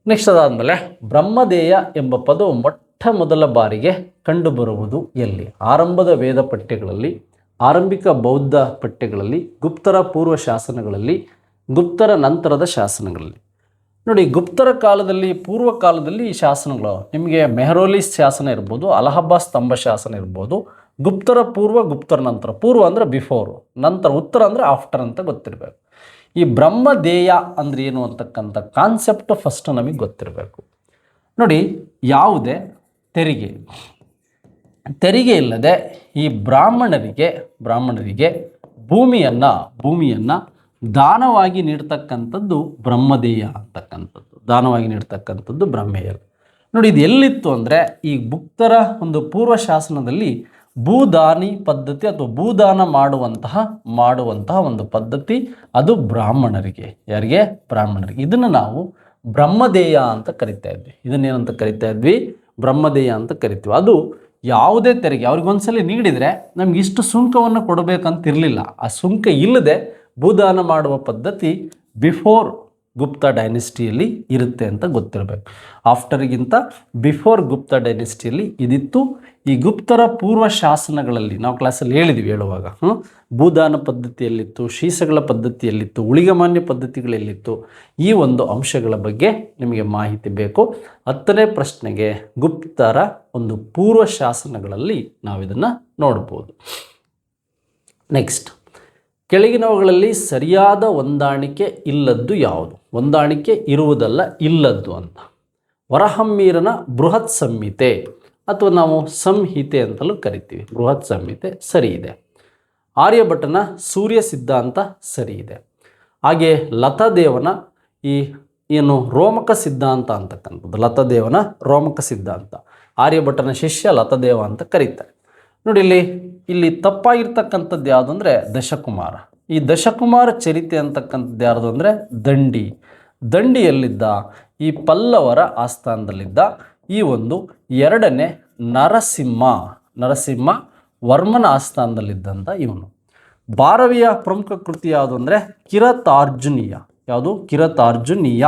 ನೆಕ್ಸ್ಟ್ ಅದಾದಮೇಲೆ ಬ್ರಹ್ಮದೇಯ ಎಂಬ ಪದವು ಮೊಟ್ಟ ಮೊದಲ ಬಾರಿಗೆ ಕಂಡುಬರುವುದು ಎಲ್ಲಿ? ಆರಂಭದ ವೇದ ಪಠ್ಯಗಳಲ್ಲಿ, ಆರಂಭಿಕ ಬೌದ್ಧ ಪಠ್ಯಗಳಲ್ಲಿ, ಗುಪ್ತರ ಪೂರ್ವ ಶಾಸನಗಳಲ್ಲಿ, ಗುಪ್ತರ ನಂತರದ ಶಾಸನಗಳಲ್ಲಿ. ನೋಡಿ, ಗುಪ್ತರ ಕಾಲದಲ್ಲಿ, ಪೂರ್ವ ಕಾಲದಲ್ಲಿ ಈ ಶಾಸನಗಳು ನಿಮಗೆ ಮೆಹರೋಲಿ ಶಾಸನ ಇರ್ಬೋದು, ಅಲಹಾಬಾದ್ ಸ್ತಂಭ ಶಾಸನ ಇರ್ಬೋದು. ಗುಪ್ತರ ಪೂರ್ವ, ಗುಪ್ತರ ನಂತರ. ಪೂರ್ವ ಅಂದರೆ ಬಿಫೋರು, ನಂತರ ಉತ್ತರ ಅಂದರೆ ಆಫ್ಟರ್ ಅಂತ ಗೊತ್ತಿರಬೇಕು. ಈ ಬ್ರಹ್ಮದೇಯ ಅಂದರೆ ಏನು ಅಂತಕ್ಕಂಥ ಕಾನ್ಸೆಪ್ಟ್ ಫಸ್ಟ್ ನಮಗೆ ಗೊತ್ತಿರಬೇಕು. ನೋಡಿ, ಯಾವುದೇ ತೆರಿಗೆ ಇಲ್ಲದೆ ಈ ಬ್ರಾಹ್ಮಣರಿಗೆ ಭೂಮಿಯನ್ನು ದಾನವಾಗಿ ನೀಡ್ತಕ್ಕಂಥದ್ದು ಬ್ರಹ್ಮದೇಯ ಅಂತಕ್ಕಂಥದ್ದು. ದಾನವಾಗಿ ನೀಡ್ತಕ್ಕಂಥದ್ದು ಬ್ರಹ್ಮೇಯ. ನೋಡಿ, ಇದು ಎಲ್ಲಿತ್ತು ಅಂದರೆ ಈ ಗುಪ್ತರ ಒಂದು ಪೂರ್ವ ಶಾಸನದಲ್ಲಿ ಭೂದಾನಿ ಪದ್ಧತಿ ಅಥವಾ ಭೂದಾನ ಮಾಡುವಂತಹ ಒಂದು ಪದ್ಧತಿ, ಅದು ಬ್ರಾಹ್ಮಣರಿಗೆ. ಯಾರಿಗೆ? ಬ್ರಾಹ್ಮಣರಿಗೆ. ಇದನ್ನು ನಾವು ಬ್ರಹ್ಮದೇಯ ಅಂತ ಕರಿತಾ ಇದ್ವಿ. ಇದನ್ನೇನಂತ ಕರಿತಾ ಇದ್ವಿ? ಬ್ರಹ್ಮದೇಯ ಅಂತ ಕರಿತೀವಿ. ಅದು ಯಾವುದೇ ತೆರಿಗೆ ಅವ್ರಿಗೊಂದ್ಸಲಿ ನೀಡಿದರೆ ನಮ್ಗೆ ಇಷ್ಟು ಸುಂಕವನ್ನು ಕೊಡಬೇಕಂತಿರಲಿಲ್ಲ. ಆ ಸುಂಕ ಇಲ್ಲದೆ ಭೂದಾನ ಮಾಡುವ ಪದ್ಧತಿ ಬಿಫೋರ್ ಗುಪ್ತ ಡೈನೆಸ್ಟಿಯಲ್ಲಿ ಇರುತ್ತೆ ಅಂತ ಗೊತ್ತಿರಬೇಕು. ಆಫ್ಟರ್ಗಿಂತ ಬಿಫೋರ್ ಗುಪ್ತ ಡೈನೆಸ್ಟಿಯಲ್ಲಿ ಇದಿತ್ತು. ಈ ಗುಪ್ತರ ಪೂರ್ವ ಶಾಸನಗಳಲ್ಲಿ ನಾವು ಕ್ಲಾಸಲ್ಲಿ ಹೇಳಿದ್ವಿ ಹೇಳುವಾಗ ಭೂದಾನ ಪದ್ಧತಿಯಲ್ಲಿತ್ತು, ಶೀಸಗಳ ಪದ್ಧತಿಯಲ್ಲಿತ್ತು, ಉಳಿಗಮಾನ್ಯ ಪದ್ಧತಿಗಳಲ್ಲಿತ್ತು. ಈ ಒಂದು ಅಂಶಗಳ ಬಗ್ಗೆ ನಿಮಗೆ ಮಾಹಿತಿ ಬೇಕು. 10ನೇ ಪ್ರಶ್ನೆಗೆ ಗುಪ್ತರ ಒಂದು ಪೂರ್ವ ಶಾಸನಗಳಲ್ಲಿ ನಾವು ಇದನ್ನು ನೋಡ್ಬೋದು. ನೆಕ್ಸ್ಟ್, ಕೆಳಗಿನವುಗಳಲ್ಲಿ ಸರಿಯಾದ ಹೊಂದಾಣಿಕೆ ಇಲ್ಲದ್ದು ಯಾವುದು? ಹೊಂದಾಣಿಕೆ ಇರುವುದಲ್ಲ, ಇಲ್ಲದ್ದು ಅಂತ. ವರಹಮ್ಮೀರನ ಬೃಹತ್ ಸಂಹಿತೆ ಅಥವಾ ನಾವು ಸಂಹಿತೆ ಅಂತಲೂ ಕರಿತೀವಿ. ಬೃಹತ್ ಸಂಹಿತೆ ಸರಿ ಇದೆ. ಆರ್ಯಭಟನ ಸೂರ್ಯ ಸಿದ್ಧಾಂತ ಸರಿ ಇದೆ. ಹಾಗೆ ಲತಾದೇವನ ಏನು ರೋಮಕ ಸಿದ್ಧಾಂತ ಅಂತಕ್ಕಂಥದ್ದು, ಲತಾದೇವನ ರೋಮಕ ಸಿದ್ಧಾಂತ, ಆರ್ಯಭಟನ ಶಿಷ್ಯ ಲತಾದೇವ ಅಂತ ಕರೀತಾರೆ. ನೋಡಿ, ಇಲ್ಲಿ ತಪ್ಪಾಗಿರ್ತಕ್ಕಂಥದ್ದು ಯಾವುದು ಅಂದರೆ ದಶಕುಮಾರ. ಈ ದಶಕುಮಾರ ಚರಿತೆ ಅಂತಕ್ಕಂಥದ್ದು ಯಾವುದು ಅಂದರೆ ದಂಡಿಯಲ್ಲಿದ್ದ ಈ ಪಲ್ಲವರ ಆಸ್ಥಾನದಲ್ಲಿದ್ದ ಈ ಒಂದು 2ನೇ ನರಸಿಂಹ ವರ್ಮನ ಆಸ್ಥಾನದಲ್ಲಿದ್ದಂಥ ಇವನು. ಭಾರವಿಯ ಪ್ರಮುಖ ಕೃತಿ ಯಾವುದು ಅಂದರೆ ಕಿರಾತಾರ್ಜುನೀಯ. ಯಾವುದು? ಕಿರಾತಾರ್ಜುನೀಯ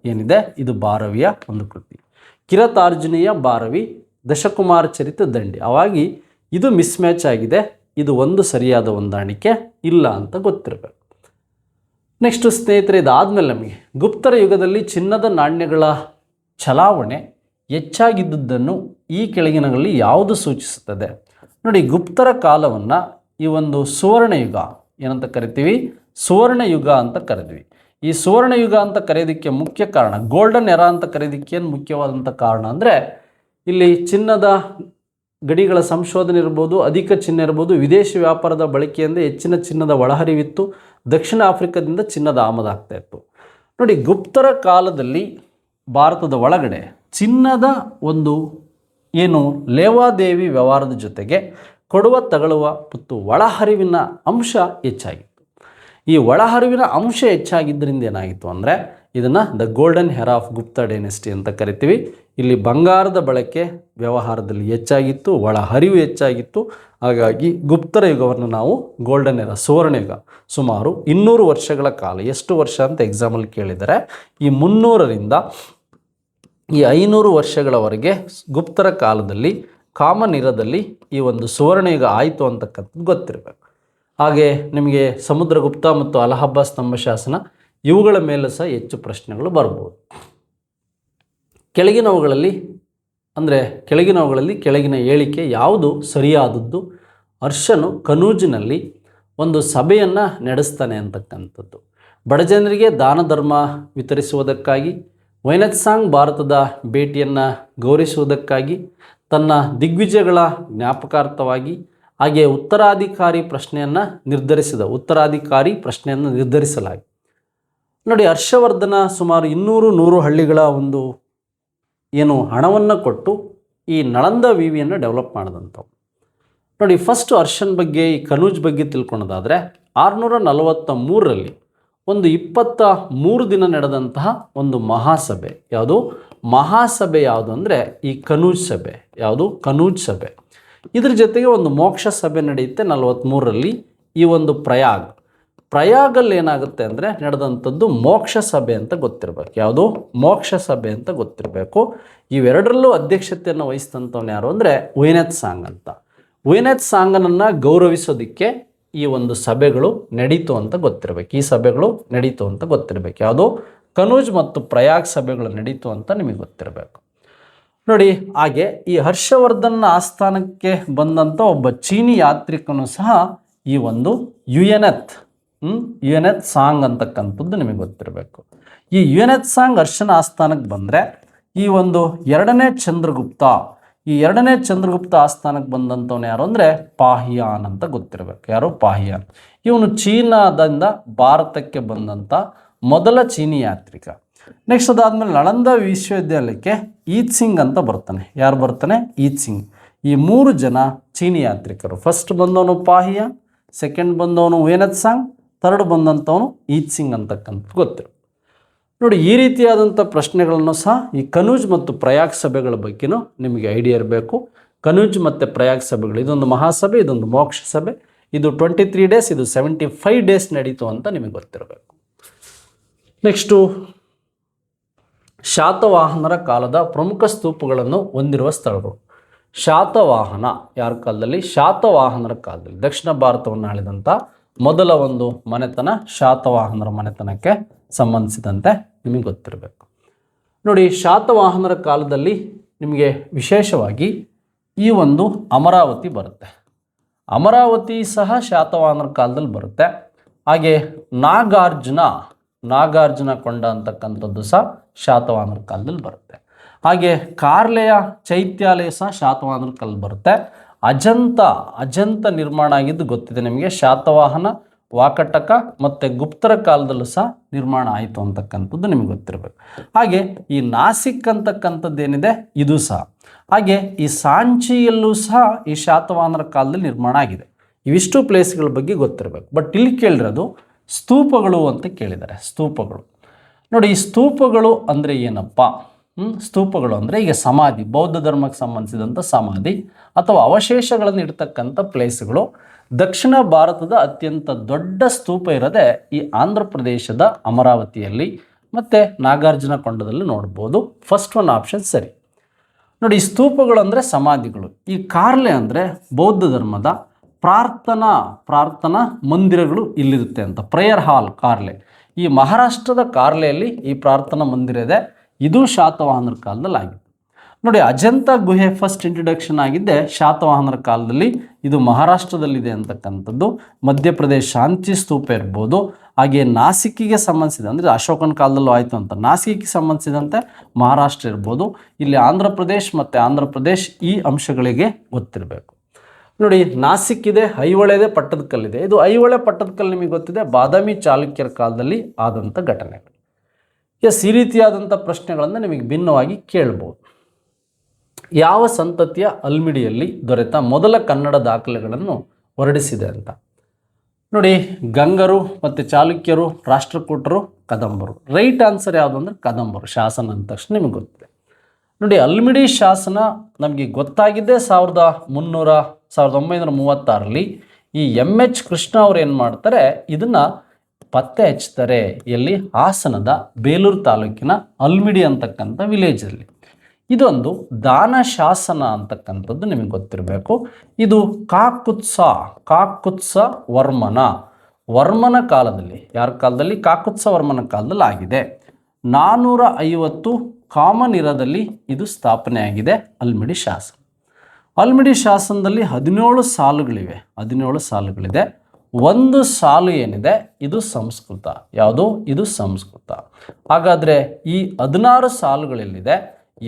ಏನಿದೆ ಇದು ಭಾರವಿಯ ಒಂದು ಕೃತಿ. ಕಿರಾತಾರ್ಜುನೀಯ ಭಾರವಿ, ದಶಕುಮಾರ ಚರಿತೆ ದಂಡಿ. ಅವಾಗಿ ಇದು ಮಿಸ್ಮ್ಯಾಚ್ ಆಗಿದೆ. ಇದು ಒಂದು ಸರಿಯಾದ ಹೊಂದಾಣಿಕೆ ಇಲ್ಲ ಅಂತ ಗೊತ್ತಿರಬೇಕು. ನೆಕ್ಸ್ಟ್ ಸ್ನೇಹಿತರೆ, ಇದಾದಮೇಲೆ ನಮಗೆ ಗುಪ್ತರ ಯುಗದಲ್ಲಿ ಚಿನ್ನದ ನಾಣ್ಯಗಳ ಚಲಾವಣೆ ಹೆಚ್ಚಾಗಿದ್ದುದನ್ನು ಈ ಕೆಳಗಿನಗಳಲ್ಲಿ ಯಾವುದು ಸೂಚಿಸುತ್ತದೆ? ನೋಡಿ, ಗುಪ್ತರ ಕಾಲವನ್ನು ಈ ಒಂದು ಸುವರ್ಣಯುಗ ಏನಂತ ಕರಿತೀವಿ? ಸುವರ್ಣಯುಗ ಅಂತ ಕರೆದ್ವಿ. ಈ ಸುವರ್ಣಯುಗ ಅಂತ ಕರೆಯೋದಕ್ಕೆ ಮುಖ್ಯ ಕಾರಣ, ಗೋಲ್ಡನ್ ಎರಾ ಅಂತ ಕರೆಯೋದಕ್ಕೆ ಏನು ಮುಖ್ಯವಾದಂಥ ಕಾರಣ ಅಂದರೆ ಇಲ್ಲಿ ಚಿನ್ನದ ಗಡಿಗಳ ಸಂಶೋಧನೆ ಇರ್ಬೋದು, ಅಧಿಕ ಚಿನ್ನ ಇರ್ಬೋದು, ವಿದೇಶಿ ವ್ಯಾಪಾರದ ಬಳಕೆಯಿಂದ ಹೆಚ್ಚಿನ ಚಿನ್ನದ ಒಳಹರಿವಿತ್ತು, ದಕ್ಷಿಣ ಆಫ್ರಿಕಾದಿಂದ ಚಿನ್ನದ ಆಮದಾಗ್ತಾ ಇತ್ತು. ನೋಡಿ, ಗುಪ್ತರ ಕಾಲದಲ್ಲಿ ಭಾರತದ ಒಳಗಡೆ ಚಿನ್ನದ ಒಂದು ಏನು ಲೇವಾದೇವಿ ವ್ಯವಹಾರದ ಜೊತೆಗೆ ಕೊಡುವ ತಗೊಳ್ಳುವ ಮತ್ತು ಒಳಹರಿವಿನ ಅಂಶ ಹೆಚ್ಚಾಗಿತ್ತು. ಈ ಒಳಹರಿವಿನ ಅಂಶ ಹೆಚ್ಚಾಗಿದ್ದರಿಂದ ಏನಾಗಿತ್ತು ಅಂದರೆ ಇದನ್ನು the golden Hera of Gupta dynasty ಅಂತ ಕರಿತೀವಿ. ಇಲ್ಲಿ ಬಂಗಾರದ ಬಳಕೆ ವ್ಯವಹಾರದಲ್ಲಿ ಹೆಚ್ಚಾಗಿತ್ತು, ಒಳಹರಿವು ಹೆಚ್ಚಾಗಿತ್ತು. ಹಾಗಾಗಿ ಗುಪ್ತರ ಯುಗವನ್ನು ನಾವು ಗೋಲ್ಡನ್ ಎರಾ, ಸುವರ್ಣಯುಗ, ಸುಮಾರು 200 ವರ್ಷಗಳ ಕಾಲ. ಎಷ್ಟು ವರ್ಷ ಅಂತ ಎಕ್ಸಾಮಲ್ಲಿ ಕೇಳಿದರೆ ಈ 300ರಿಂದ ಈ 500 ವರ್ಷಗಳವರೆಗೆ ಗುಪ್ತರ ಕಾಲದಲ್ಲಿ ಕಾಮನ್ ಇರದಲ್ಲಿ ಈ ಒಂದು ಸುವರ್ಣಯುಗ ಆಯಿತು ಅಂತಕ್ಕಂಥದ್ದು ಗೊತ್ತಿರಬೇಕು. ಹಾಗೆ ನಿಮಗೆ ಸಮುದ್ರಗುಪ್ತ ಮತ್ತು ಅಲಹಾಬಾದ್ ಸ್ತಂಭ ಶಾಸನ ಇವುಗಳ ಮೇಲೆ ಸಹ ಹೆಚ್ಚು ಪ್ರಶ್ನೆಗಳು ಬರ್ಬೋದು. ಕೆಳಗಿನವುಗಳಲ್ಲಿ ಕೆಳಗಿನ ಹೇಳಿಕೆ ಯಾವುದು ಸರಿಯಾದದ್ದು? ಹರ್ಷನು ಕನೂಜ್ನಲ್ಲಿ ಒಂದು ಸಭೆಯನ್ನು ನಡೆಸ್ತಾನೆ ಅಂತಕ್ಕಂಥದ್ದು. ಬಡಜನರಿಗೆ ದಾನ ಧರ್ಮ ವಿತರಿಸುವುದಕ್ಕಾಗಿ, ವೈನತ್ಸಾಂಗ್ ಭಾರತದ ಭೇಟಿಯನ್ನು ಗೌರವಿಸುವುದಕ್ಕಾಗಿ, ತನ್ನ ದಿಗ್ವಿಜಯಗಳ ಜ್ಞಾಪಕಾರ್ಥವಾಗಿ, ಹಾಗೆ ಉತ್ತರಾಧಿಕಾರಿ ಪ್ರಶ್ನೆಯನ್ನು ನಿರ್ಧರಿಸಲಾಗಿ. ನೋಡಿ, ಹರ್ಷವರ್ಧನ ಸುಮಾರು 200 ಹಳ್ಳಿಗಳ ಒಂದು ಏನು ಹಣವನ್ನು ಕೊಟ್ಟು ಈ ನಳಂದ ವಿವಿಯನ್ನು ಡೆವಲಪ್ ಮಾಡಿದಂಥವು. ನೋಡಿ, ಫಸ್ಟ್ ಹರ್ಷನ್ ಬಗ್ಗೆ, ಈ ಕನೂಜ್ ಬಗ್ಗೆ ತಿಳ್ಕೊಳ್ಳೋದಾದರೆ 643ರಲ್ಲಿ ಒಂದು 23 ದಿನ ನಡೆದಂತಹ ಒಂದು ಮಹಾಸಭೆ. ಮಹಾಸಭೆ ಯಾವುದು ಅಂದರೆ ಈ ಕನೂಜ್ ಸಭೆ. ಕನೂಜ್ ಸಭೆ. ಇದ್ರ ಜೊತೆಗೆ ಒಂದು ಮೋಕ್ಷ ಸಭೆ ನಡೆಯುತ್ತೆ 43ರಲ್ಲಿ. ಈ ಒಂದು ಪ್ರಯಾಗಲ್ಲಿ ಏನಾಗುತ್ತೆ ಅಂದರೆ ನಡೆದಂಥದ್ದು ಮೋಕ್ಷ ಸಭೆ ಅಂತ ಗೊತ್ತಿರಬೇಕು. ಮೋಕ್ಷ ಸಭೆ ಅಂತ ಗೊತ್ತಿರಬೇಕು. ಇವೆರಡರಲ್ಲೂ ಅಧ್ಯಕ್ಷತೆಯನ್ನು ವಹಿಸಿದಂಥವನು ಯಾರು ಅಂದರೆ ವೈನತ್ಸಾಂಗ್ ಅಂತ. ವೈನತ್ಸಾಂಗನನ್ನು ಗೌರವಿಸೋದಕ್ಕೆ ಈ ಒಂದು ಸಭೆಗಳು ನಡೀತು ಅಂತ ಗೊತ್ತಿರಬೇಕು. ಈ ಸಭೆಗಳು ನಡೀತು ಅಂತ ಗೊತ್ತಿರಬೇಕು. ಕನೂಜ್ ಮತ್ತು ಪ್ರಯಾಗ್ ಸಭೆಗಳು ನಡೀತು ಅಂತ ನಿಮಗೆ ಗೊತ್ತಿರಬೇಕು. ನೋಡಿ, ಹಾಗೆ ಈ ಹರ್ಷವರ್ಧನ ಆಸ್ಥಾನಕ್ಕೆ ಬಂದಂಥ ಒಬ್ಬ ಚೀನಿ ಯಾತ್ರಿಕನು ಸಹ ಈ ಒಂದು ಯುಯೆನೆತ್ ಸಾಂಗ್ ಅಂತಕ್ಕಂಥದ್ದು ನಿಮಗೆ ಗೊತ್ತಿರಬೇಕು. ಈ ಯುಯೆನೆತ್ ಸಾಂಗ್ ಹರ್ಷನ ಆಸ್ಥಾನಕ್ಕೆ ಬಂದರೆ ಈ ಒಂದು 2ನೇ ಚಂದ್ರಗುಪ್ತ ಆಸ್ಥಾನಕ್ಕೆ ಬಂದಂಥವನು ಯಾರು ಅಂದರೆ ಪಾಹಿಯಾನ್ ಅಂತ ಗೊತ್ತಿರಬೇಕು. ಪಾಹಿಯಾನ್ ಇವನು ಚೀನಾದಿಂದ ಭಾರತಕ್ಕೆ ಬಂದಂಥ ಮೊದಲ ಚೀನಿ ಯಾತ್ರಿಕ. ನೆಕ್ಸ್ಟ್ ಅದಾದಮೇಲೆ ನಳಂದ ವಿಶ್ವವಿದ್ಯಾಲಯಕ್ಕೆ ಈತ್ ಸಿಂಗ್ ಅಂತ ಬರ್ತಾನೆ. ಯಾರು ಬರ್ತಾನೆ? ಈತ್ ಸಿಂಗ್. ಈ 3 ಜನ ಚೀನಿ ಯಾತ್ರಿಕರು. ಫಸ್ಟ್ ಬಂದವನು ಪಾಹಿಯಾನ್, ಸೆಕೆಂಡ್ ಬಂದವನು ವೈನತ್ ಸಾಂಗ್, ಥರ್ಡ್ ಬಂದಂಥವನು ಈತ್ ಸಿಂಗ್ ಅಂತಕ್ಕಂಥ ಗೊತ್ತಿರು. ನೋಡಿ, ಈ ರೀತಿಯಾದಂಥ ಪ್ರಶ್ನೆಗಳನ್ನು ಸಹ ಈ ಕನೂಜ್ ಮತ್ತು ಪ್ರಯಾಗ್ ಸಭೆಗಳ ಬಗ್ಗೆನೂ ನಿಮಗೆ ಐಡಿಯಾ ಇರಬೇಕು. ಕನೂಜ್ ಮತ್ತು ಪ್ರಯಾಗ್ ಸಭೆಗಳು, ಇದೊಂದು ಮಹಾಸಭೆ, ಇದೊಂದು ಮೋಕ್ಷ ಸಭೆ. ಇದು 23 ಡೇಸ್, ಇದು 75 ಡೇಸ್ ನಡೀತು ಅಂತ ನಿಮಗೆ ಗೊತ್ತಿರಬೇಕು. ನೆಕ್ಸ್ಟು ಶಾತವಾಹನರ ಕಾಲದ ಪ್ರಮುಖ ಸ್ತೂಪಗಳನ್ನು ಹೊಂದಿರುವ ಸ್ಥಳಗಳು. ಶಾತವಾಹನ ಯಾರ ಕಾಲದಲ್ಲಿ? ಶಾತವಾಹನರ ಕಾಲದಲ್ಲಿ ದಕ್ಷಿಣ ಭಾರತವನ್ನು ಆಳಿದಂಥ ಮೊದಲ ಒಂದು ಮನೆತನ ಶಾತವಾಹನರ ಮನೆತನಕ್ಕೆ ಸಂಬಂಧಿಸಿದಂತೆ ನಿಮಗೆ ಗೊತ್ತಿರಬೇಕು. ನೋಡಿ, ಶಾತವಾಹನರ ಕಾಲದಲ್ಲಿ ನಿಮಗೆ ವಿಶೇಷವಾಗಿ ಈ ಒಂದು ಅಮರಾವತಿ ಬರುತ್ತೆ. ಅಮರಾವತಿ ಸಹ ಶಾತವಾಹನರ ಕಾಲದಲ್ಲಿ ಬರುತ್ತೆ. ಹಾಗೆ ನಾಗಾರ್ಜುನ ಕೊಂಡ ಅಂತಕ್ಕಂಥದ್ದು ಸಹ ಶಾತವಾಹನರ ಕಾಲದಲ್ಲಿ ಬರುತ್ತೆ. ಹಾಗೆ ಕಾರ್ಲೆಯ ಚೈತ್ಯಾಲಯ ಸಹ ಶಾತವಾಹನರ ಕಾಲದಲ್ಲಿ ಬರುತ್ತೆ. ಅಜಂತ ನಿರ್ಮಾಣ ಆಗಿದ್ದು ಗೊತ್ತಿದೆ ನಿಮಗೆ. ಶಾತವಾಹನ, ವಾಕಟಕ ಮತ್ತು ಗುಪ್ತರ ಕಾಲದಲ್ಲೂ ಸಹ ನಿರ್ಮಾಣ ಆಯಿತು ಅಂತಕ್ಕಂಥದ್ದು ನಿಮಗೆ ಗೊತ್ತಿರಬೇಕು. ಹಾಗೆ ಈ ನಾಸಿಕ್ ಅಂತಕ್ಕಂಥದ್ದೇನಿದೆ ಇದು ಸಹ. ಹಾಗೆ ಈ ಸಾಂಚಿಯಲ್ಲೂ ಸಹ ಈ ಶಾತವಾಹನರ ಕಾಲದಲ್ಲಿ ನಿರ್ಮಾಣ ಆಗಿದೆ. ಇವಿಷ್ಟು ಪ್ಲೇಸ್ಗಳ ಬಗ್ಗೆ ಗೊತ್ತಿರಬೇಕು. ಬಟ್ ಇಲ್ಲಿ ಕೇಳಿರೋದು ಸ್ತೂಪಗಳು ಅಂತ ಕೇಳಿದ್ದಾರೆ. ಸ್ತೂಪಗಳು ನೋಡಿ, ಈ ಸ್ತೂಪಗಳು ಅಂದರೆ ಏನಪ್ಪ? ಸ್ತೂಪಗಳು ಅಂದರೆ ಈಗ ಸಮಾಧಿ, ಬೌದ್ಧ ಧರ್ಮಕ್ಕೆ ಸಂಬಂಧಿಸಿದಂಥ ಸಮಾಧಿ ಅಥವಾ ಅವಶೇಷಗಳನ್ನು ಇಡ್ತಕ್ಕಂಥ ಪ್ಲೇಸ್ಗಳು. ದಕ್ಷಿಣ ಭಾರತದ ಅತ್ಯಂತ ದೊಡ್ಡ ಸ್ತೂಪ ಇರೋದೇ ಈ ಆಂಧ್ರ ಪ್ರದೇಶದ ಅಮರಾವತಿಯಲ್ಲಿ ಮತ್ತು ನಾಗಾರ್ಜುನ ಕೊಂಡದಲ್ಲಿ ನೋಡ್ಬೋದು. ಫಸ್ಟ್ ಒನ್ ಆಪ್ಷನ್ ಸರಿ. ನೋಡಿ, ಈ ಸ್ತೂಪಗಳು ಅಂದರೆ ಸಮಾಧಿಗಳು. ಈ ಕಾರ್ಲೆ ಅಂದರೆ ಬೌದ್ಧ ಧರ್ಮದ ಪ್ರಾರ್ಥನಾ ಮಂದಿರಗಳು ಇಲ್ಲಿರುತ್ತೆ ಅಂತ. ಪ್ರೇಯರ್ ಹಾಲ್ ಕಾರ್ಲೆ. ಈ ಮಹಾರಾಷ್ಟ್ರದ ಕಾರ್ಲೆಯಲ್ಲಿ ಈ ಪ್ರಾರ್ಥನಾ ಮಂದಿರ ಇದೆ. ಇದು ಶಾತವಾಹನರ ಕಾಲದಲ್ಲಿ ಆಗಿದೆ. ನೋಡಿ, ಅಜಂತ ಗುಹೆ ಫಸ್ಟ್ ಇಂಟ್ರೊಡಕ್ಷನ್ ಆಗಿದ್ದೆ ಶಾತವಾಹನರ ಕಾಲದಲ್ಲಿ. ಇದು ಮಹಾರಾಷ್ಟ್ರದಲ್ಲಿದೆ ಅಂತಕ್ಕಂಥದ್ದು. ಮಧ್ಯಪ್ರದೇಶ ಶಾಂತಿ ಸ್ತೂಪ ಇರ್ಬೋದು. ಹಾಗೆ ನಾಸಿಕ್ಕಿಗೆ ಸಂಬಂಧಿಸಿದ ಅಂದರೆ ಅಶೋಕನ ಕಾಲದಲ್ಲೂ ಆಯಿತು ಅಂತ ನಾಸಿಕ್ಕಿಗೆ ಸಂಬಂಧಿಸಿದಂತೆ ಮಹಾರಾಷ್ಟ್ರ ಇರ್ಬೋದು. ಇಲ್ಲಿ ಆಂಧ್ರ ಪ್ರದೇಶ್ ಈ ಅಂಶಗಳಿಗೆ ಗೊತ್ತಿರಬೇಕು. ನೋಡಿ, ನಾಸಿಕ್ ಇದೆ, ಐಹೊಳೆ ಇದೆ, ಪಟ್ಟದಕಲ್ಲಿದೆ. ಇದು ಐಹೊಳೆ ಪಟ್ಟದಕಲ್ಲು ನಿಮಗೆ ಗೊತ್ತಿದೆ, ಬಾದಾಮಿ ಚಾಲುಕ್ಯರ ಕಾಲದಲ್ಲಿ ಆದಂಥ ಘಟನೆಗಳು. ಈ ರೀತಿಯಾದಂಥ ಪ್ರಶ್ನೆಗಳನ್ನು ನಿಮಗೆ ಭಿನ್ನವಾಗಿ ಕೇಳ್ಬೋದು. ಯಾವ ಸಂತತಿಯ ಅಲ್ಮಿಡಿಯಲ್ಲಿ ದೊರೆತ ಮೊದಲ ಕನ್ನಡ ದಾಖಲೆಗಳನ್ನು ಹೊರಡಿಸಿದೆ ಅಂತ ನೋಡಿ. ಗಂಗರು ಮತ್ತು ಚಾಲುಕ್ಯರು, ರಾಷ್ಟ್ರಕೂಟರು, ಕದಂಬರು. ರೈಟ್ ಆನ್ಸರ್ ಯಾವುದು ಅಂದರೆ ಕದಂಬರು. ಶಾಸನ ಅಂದ ತಕ್ಷಣ ನಿಮಗೆ ಗೊತ್ತಿದೆ. ನೋಡಿ, ಅಲ್ಮಿಡಿ ಶಾಸನ ನಮಗೆ ಗೊತ್ತಾಗಿದ್ದೇ 1936 ಈ MH ಕೃಷ್ಣ ಅವರು ಏನು ಮಾಡ್ತಾರೆ, ಇದನ್ನು ಪತ್ತೆ ಹಚ್ತಾರೆ. ಎಲ್ಲಿ? ಹಾಸನದ ಬೇಲೂರು ತಾಲೂಕಿನ ಅಲ್ಮಿಡಿ ಅಂತಕ್ಕಂಥ ವಿಲೇಜಲ್ಲಿ. ಇದೊಂದು ದಾನ ಶಾಸನ ಅಂತಕ್ಕಂಥದ್ದು ನಿಮಗೆ ಗೊತ್ತಿರಬೇಕು. ಇದು ಕಾಕುತ್ಸ ವರ್ಮನ ಕಾಲದಲ್ಲಿ, ಯಾರ ಕಾಲದಲ್ಲಿ? ಕಾಕುತ್ಸ ವರ್ಮನ ಕಾಲದಲ್ಲಿ ಆಗಿದೆ. 450 ಕಾಮನ್ ಇರಾದಲ್ಲಿ ಇದು ಸ್ಥಾಪನೆ ಆಗಿದೆ ಅಲ್ಮಿಡಿ ಶಾಸನ. ಅಲ್ಮಿಡಿ ಶಾಸನದಲ್ಲಿ 17 ಸಾಲುಗಳಿವೆ. 17 ಸಾಲುಗಳಿದೆ. ಒಂದು ಸಾಲು ಏನಿದೆ ಇದು ಸಂಸ್ಕೃತ. ಯಾವುದು? ಇದು ಸಂಸ್ಕೃತ. ಹಾಗಾದರೆ ಈ 16 ಸಾಲುಗಳಲ್ಲಿದೆ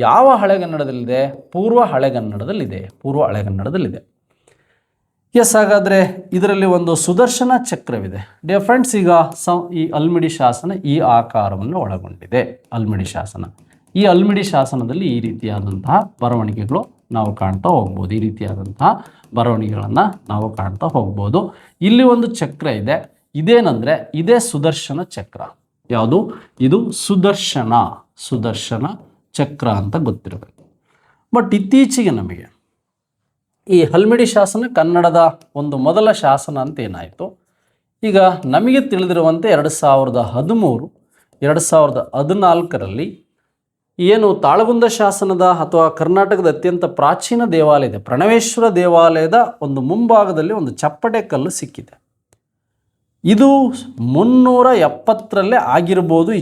ಯಾವ ಹಳೆಗನ್ನಡದಲ್ಲಿದೆ? ಪೂರ್ವ ಹಳೆಗನ್ನಡದಲ್ಲಿದೆ. ಎಸ್, ಹಾಗಾದರೆ ಇದರಲ್ಲಿ ಒಂದು ಸುದರ್ಶನ ಚಕ್ರವಿದೆ. ಡಿಯರ್ ಫ್ರೆಂಡ್ಸ್, ಈಗ ಈ ಅಲ್ಮಿಡಿ ಶಾಸನ ಈ ಆಕಾರವನ್ನು ಒಳಗೊಂಡಿದೆ. ಅಲ್ಮಿಡಿ ಶಾಸನ. ಈ ಅಲ್ಮಿಡಿ ಶಾಸನದಲ್ಲಿ ಈ ರೀತಿಯಾದಂತಹ ಬರವಣಿಗೆಗಳು ನಾವು ಕಾಣ್ತಾ ಹೋಗ್ಬೋದು. ಈ ರೀತಿಯಾದಂತಹ ಬರವಣಿಗೆಗಳನ್ನು ನಾವು ಕಾಣ್ತಾ ಹೋಗ್ಬೋದು. ಇಲ್ಲಿ ಒಂದು ಚಕ್ರ ಇದೆ. ಇದೇನಂದರೆ ಇದೇ ಸುದರ್ಶನ ಚಕ್ರ. ಯಾವುದು? ಇದು ಸುದರ್ಶನ ಚಕ್ರ ಅಂತ ಗೊತ್ತಿರಬೇಕು. ಬಟ್ ಇತ್ತೀಚೆಗೆ ನಮಗೆ ಈ ಹಲ್ಮಿಡಿ ಶಾಸನ ಕನ್ನಡದ ಒಂದು ಮೊದಲ ಶಾಸನ ಅಂತ ಏನಾಯಿತು, ಈಗ ನಮಗೆ ತಿಳಿದಿರುವಂತೆ 2013, 2014ರಲ್ಲಿ ಏನು ತಾಳಗುಂದ ಶಾಸನದ ಅಥವಾ ಕರ್ನಾಟಕದ ಅತ್ಯಂತ ಪ್ರಾಚೀನ ದೇವಾಲಯ ಇದೆ, ಪ್ರಣವೇಶ್ವರ ದೇವಾಲಯದ ಒಂದು ಮುಂಭಾಗದಲ್ಲಿ ಒಂದು ಚಪ್ಪಟೆ ಕಲ್ಲು ಸಿಕ್ಕಿದೆ. ಇದು 370ರಲ್ಲೇ ಆಗಿರ್ಬೋದು. ಈ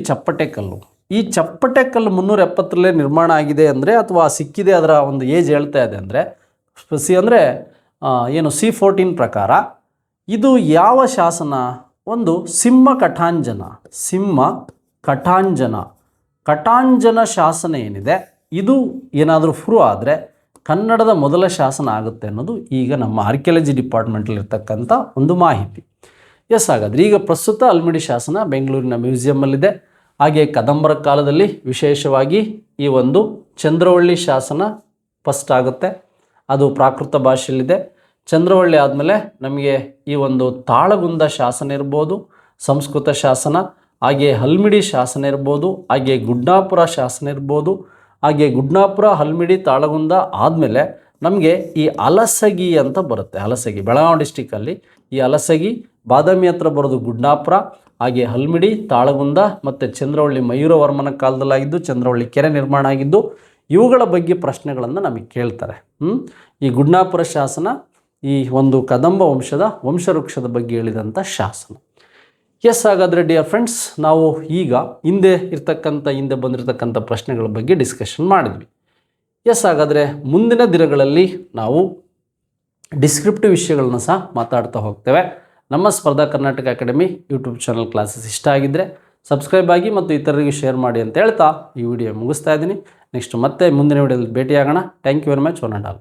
ಚಪ್ಪಟೆ ಕಲ್ಲು 370ರಲ್ಲೇ ನಿರ್ಮಾಣ ಆಗಿದೆ ಅಂದರೆ ಅಥವಾ ಸಿಕ್ಕಿದೆ, ಅದರ ಒಂದು ಏಜ್ ಹೇಳ್ತಾ ಇದೆ ಅಂದರೆ ಏನು C14 ಪ್ರಕಾರ ಇದು ಯಾವ ಶಾಸನ? ಒಂದು ಕಟಾಂಜನ ಶಾಸನ ಏನಿದೆ ಇದು ಏನಾದರೂ ಪ್ರೂವ್ ಆದರೆ ಕನ್ನಡದ ಮೊದಲ ಶಾಸನ ಆಗುತ್ತೆ ಅನ್ನೋದು ಈಗ ನಮ್ಮ ಆರ್ಕಿಯಾಲಜಿ ಡಿಪಾರ್ಟ್ಮೆಂಟಲ್ಲಿರ್ತಕ್ಕಂಥ ಒಂದು ಮಾಹಿತಿ. ಎಸ್, ಹಾಗಾದರೆ ಈಗ ಪ್ರಸ್ತುತ ಅಲ್ಮಿಡಿ ಶಾಸನ ಬೆಂಗಳೂರಿನ ಮ್ಯೂಸಿಯಮ್ಮಲ್ಲಿದೆ. ಹಾಗೆ ಕದಂಬರ ಕಾಲದಲ್ಲಿ ವಿಶೇಷವಾಗಿ ಈ ಒಂದು ಚಂದ್ರವಳ್ಳಿ ಶಾಸನ ಫಸ್ಟ್ ಆಗುತ್ತೆ. ಅದು ಪ್ರಾಕೃತ ಭಾಷೆಯಲ್ಲಿದೆ. ಚಂದ್ರವಳ್ಳಿ ಆದಮೇಲೆ ನಮಗೆ ಈ ಒಂದು ತಾಳಗುಂದ ಶಾಸನ ಇರ್ಬೋದು, ಸಂಸ್ಕೃತ ಶಾಸನ. ಹಾಗೆ ಹಲ್ಮಿಡಿ ಶಾಸನ ಇರ್ಬೋದು. ಹಾಗೆ ಗುಡ್ನಾಪುರ ಶಾಸನ ಇರ್ಬೋದು. ಹಾಗೆ ಗುಡ್ನಾಪುರ, ಹಲ್ಮಿಡಿ, ತಾಳಗುಂದ ಆದಮೇಲೆ ನಮಗೆ ಈ ಅಲಸಗಿ ಅಂತ ಬರುತ್ತೆ. ಅಲಸಗಿ ಬೆಳಗಾವಿ ಡಿಸ್ಟಿಕಲ್ಲಿ ಈ ಅಲಸಗಿ ಬಾದಾಮಿ ಹತ್ರ ಬರೋದು ಗುಡ್ನಾಪುರ, ಹಾಗೆ ಹಲ್ಮಿಡಿ, ತಾಳಗುಂದ ಮತ್ತು ಚಂದ್ರವಳ್ಳಿ ಮಯೂರವರ್ಮನ ಕಾಲದಲ್ಲಾಗಿದ್ದು ಚಂದ್ರವಳ್ಳಿ ಕೆರೆ ನಿರ್ಮಾಣ ಆಗಿದ್ದು ಇವುಗಳ ಬಗ್ಗೆ ಪ್ರಶ್ನೆಗಳನ್ನು ನಮಗೆ ಕೇಳ್ತಾರೆ. ಈ ಗುಡ್ನಾಪುರ ಶಾಸನ ಈ ಒಂದು ಕದಂಬ ವಂಶದ ವಂಶವೃಕ್ಷದ ಬಗ್ಗೆ ಹೇಳಿದಂಥ ಶಾಸನ. ಎಸ್, ಹಾಗಾದರೆ ಡಿಯರ್ ಫ್ರೆಂಡ್ಸ್, ನಾವು ಈಗ ಹಿಂದೆ ಬಂದಿರತಕ್ಕಂಥ ಪ್ರಶ್ನೆಗಳ ಬಗ್ಗೆ ಡಿಸ್ಕಷನ್ ಮಾಡಿದ್ವಿ. ಎಸ್, ಹಾಗಾದರೆ ಮುಂದಿನ ದಿನಗಳಲ್ಲಿ ನಾವು ಡಿಸ್ಕ್ರಿಪ್ಟಿವ್ ವಿಷಯಗಳನ್ನ ಸಹ ಮಾತಾಡ್ತಾ ಹೋಗ್ತೇವೆ. ನಮ್ಮ ಸ್ಪರ್ಧಾ Karnataka academy YouTube channel classes ಇಷ್ಟ ಆಗಿದ್ದರೆ ಸಬ್ಸ್ಕ್ರೈಬ್ ಆಗಿ ಮತ್ತು ಇತರರಿಗೆ ಶೇರ್ ಮಾಡಿ ಅಂತ ಹೇಳ್ತಾ ಈ ವಿಡಿಯೋ ಮುಗಿಸ್ತಾ ಇದ್ದೀನಿ. ನೆಕ್ಸ್ಟ್ ಮತ್ತೆ ಮುಂದಿನ ವಿಡಿಯೋದಲ್ಲಿ ಭೇಟಿಯಾಗೋಣ. Thank you very much, one and all.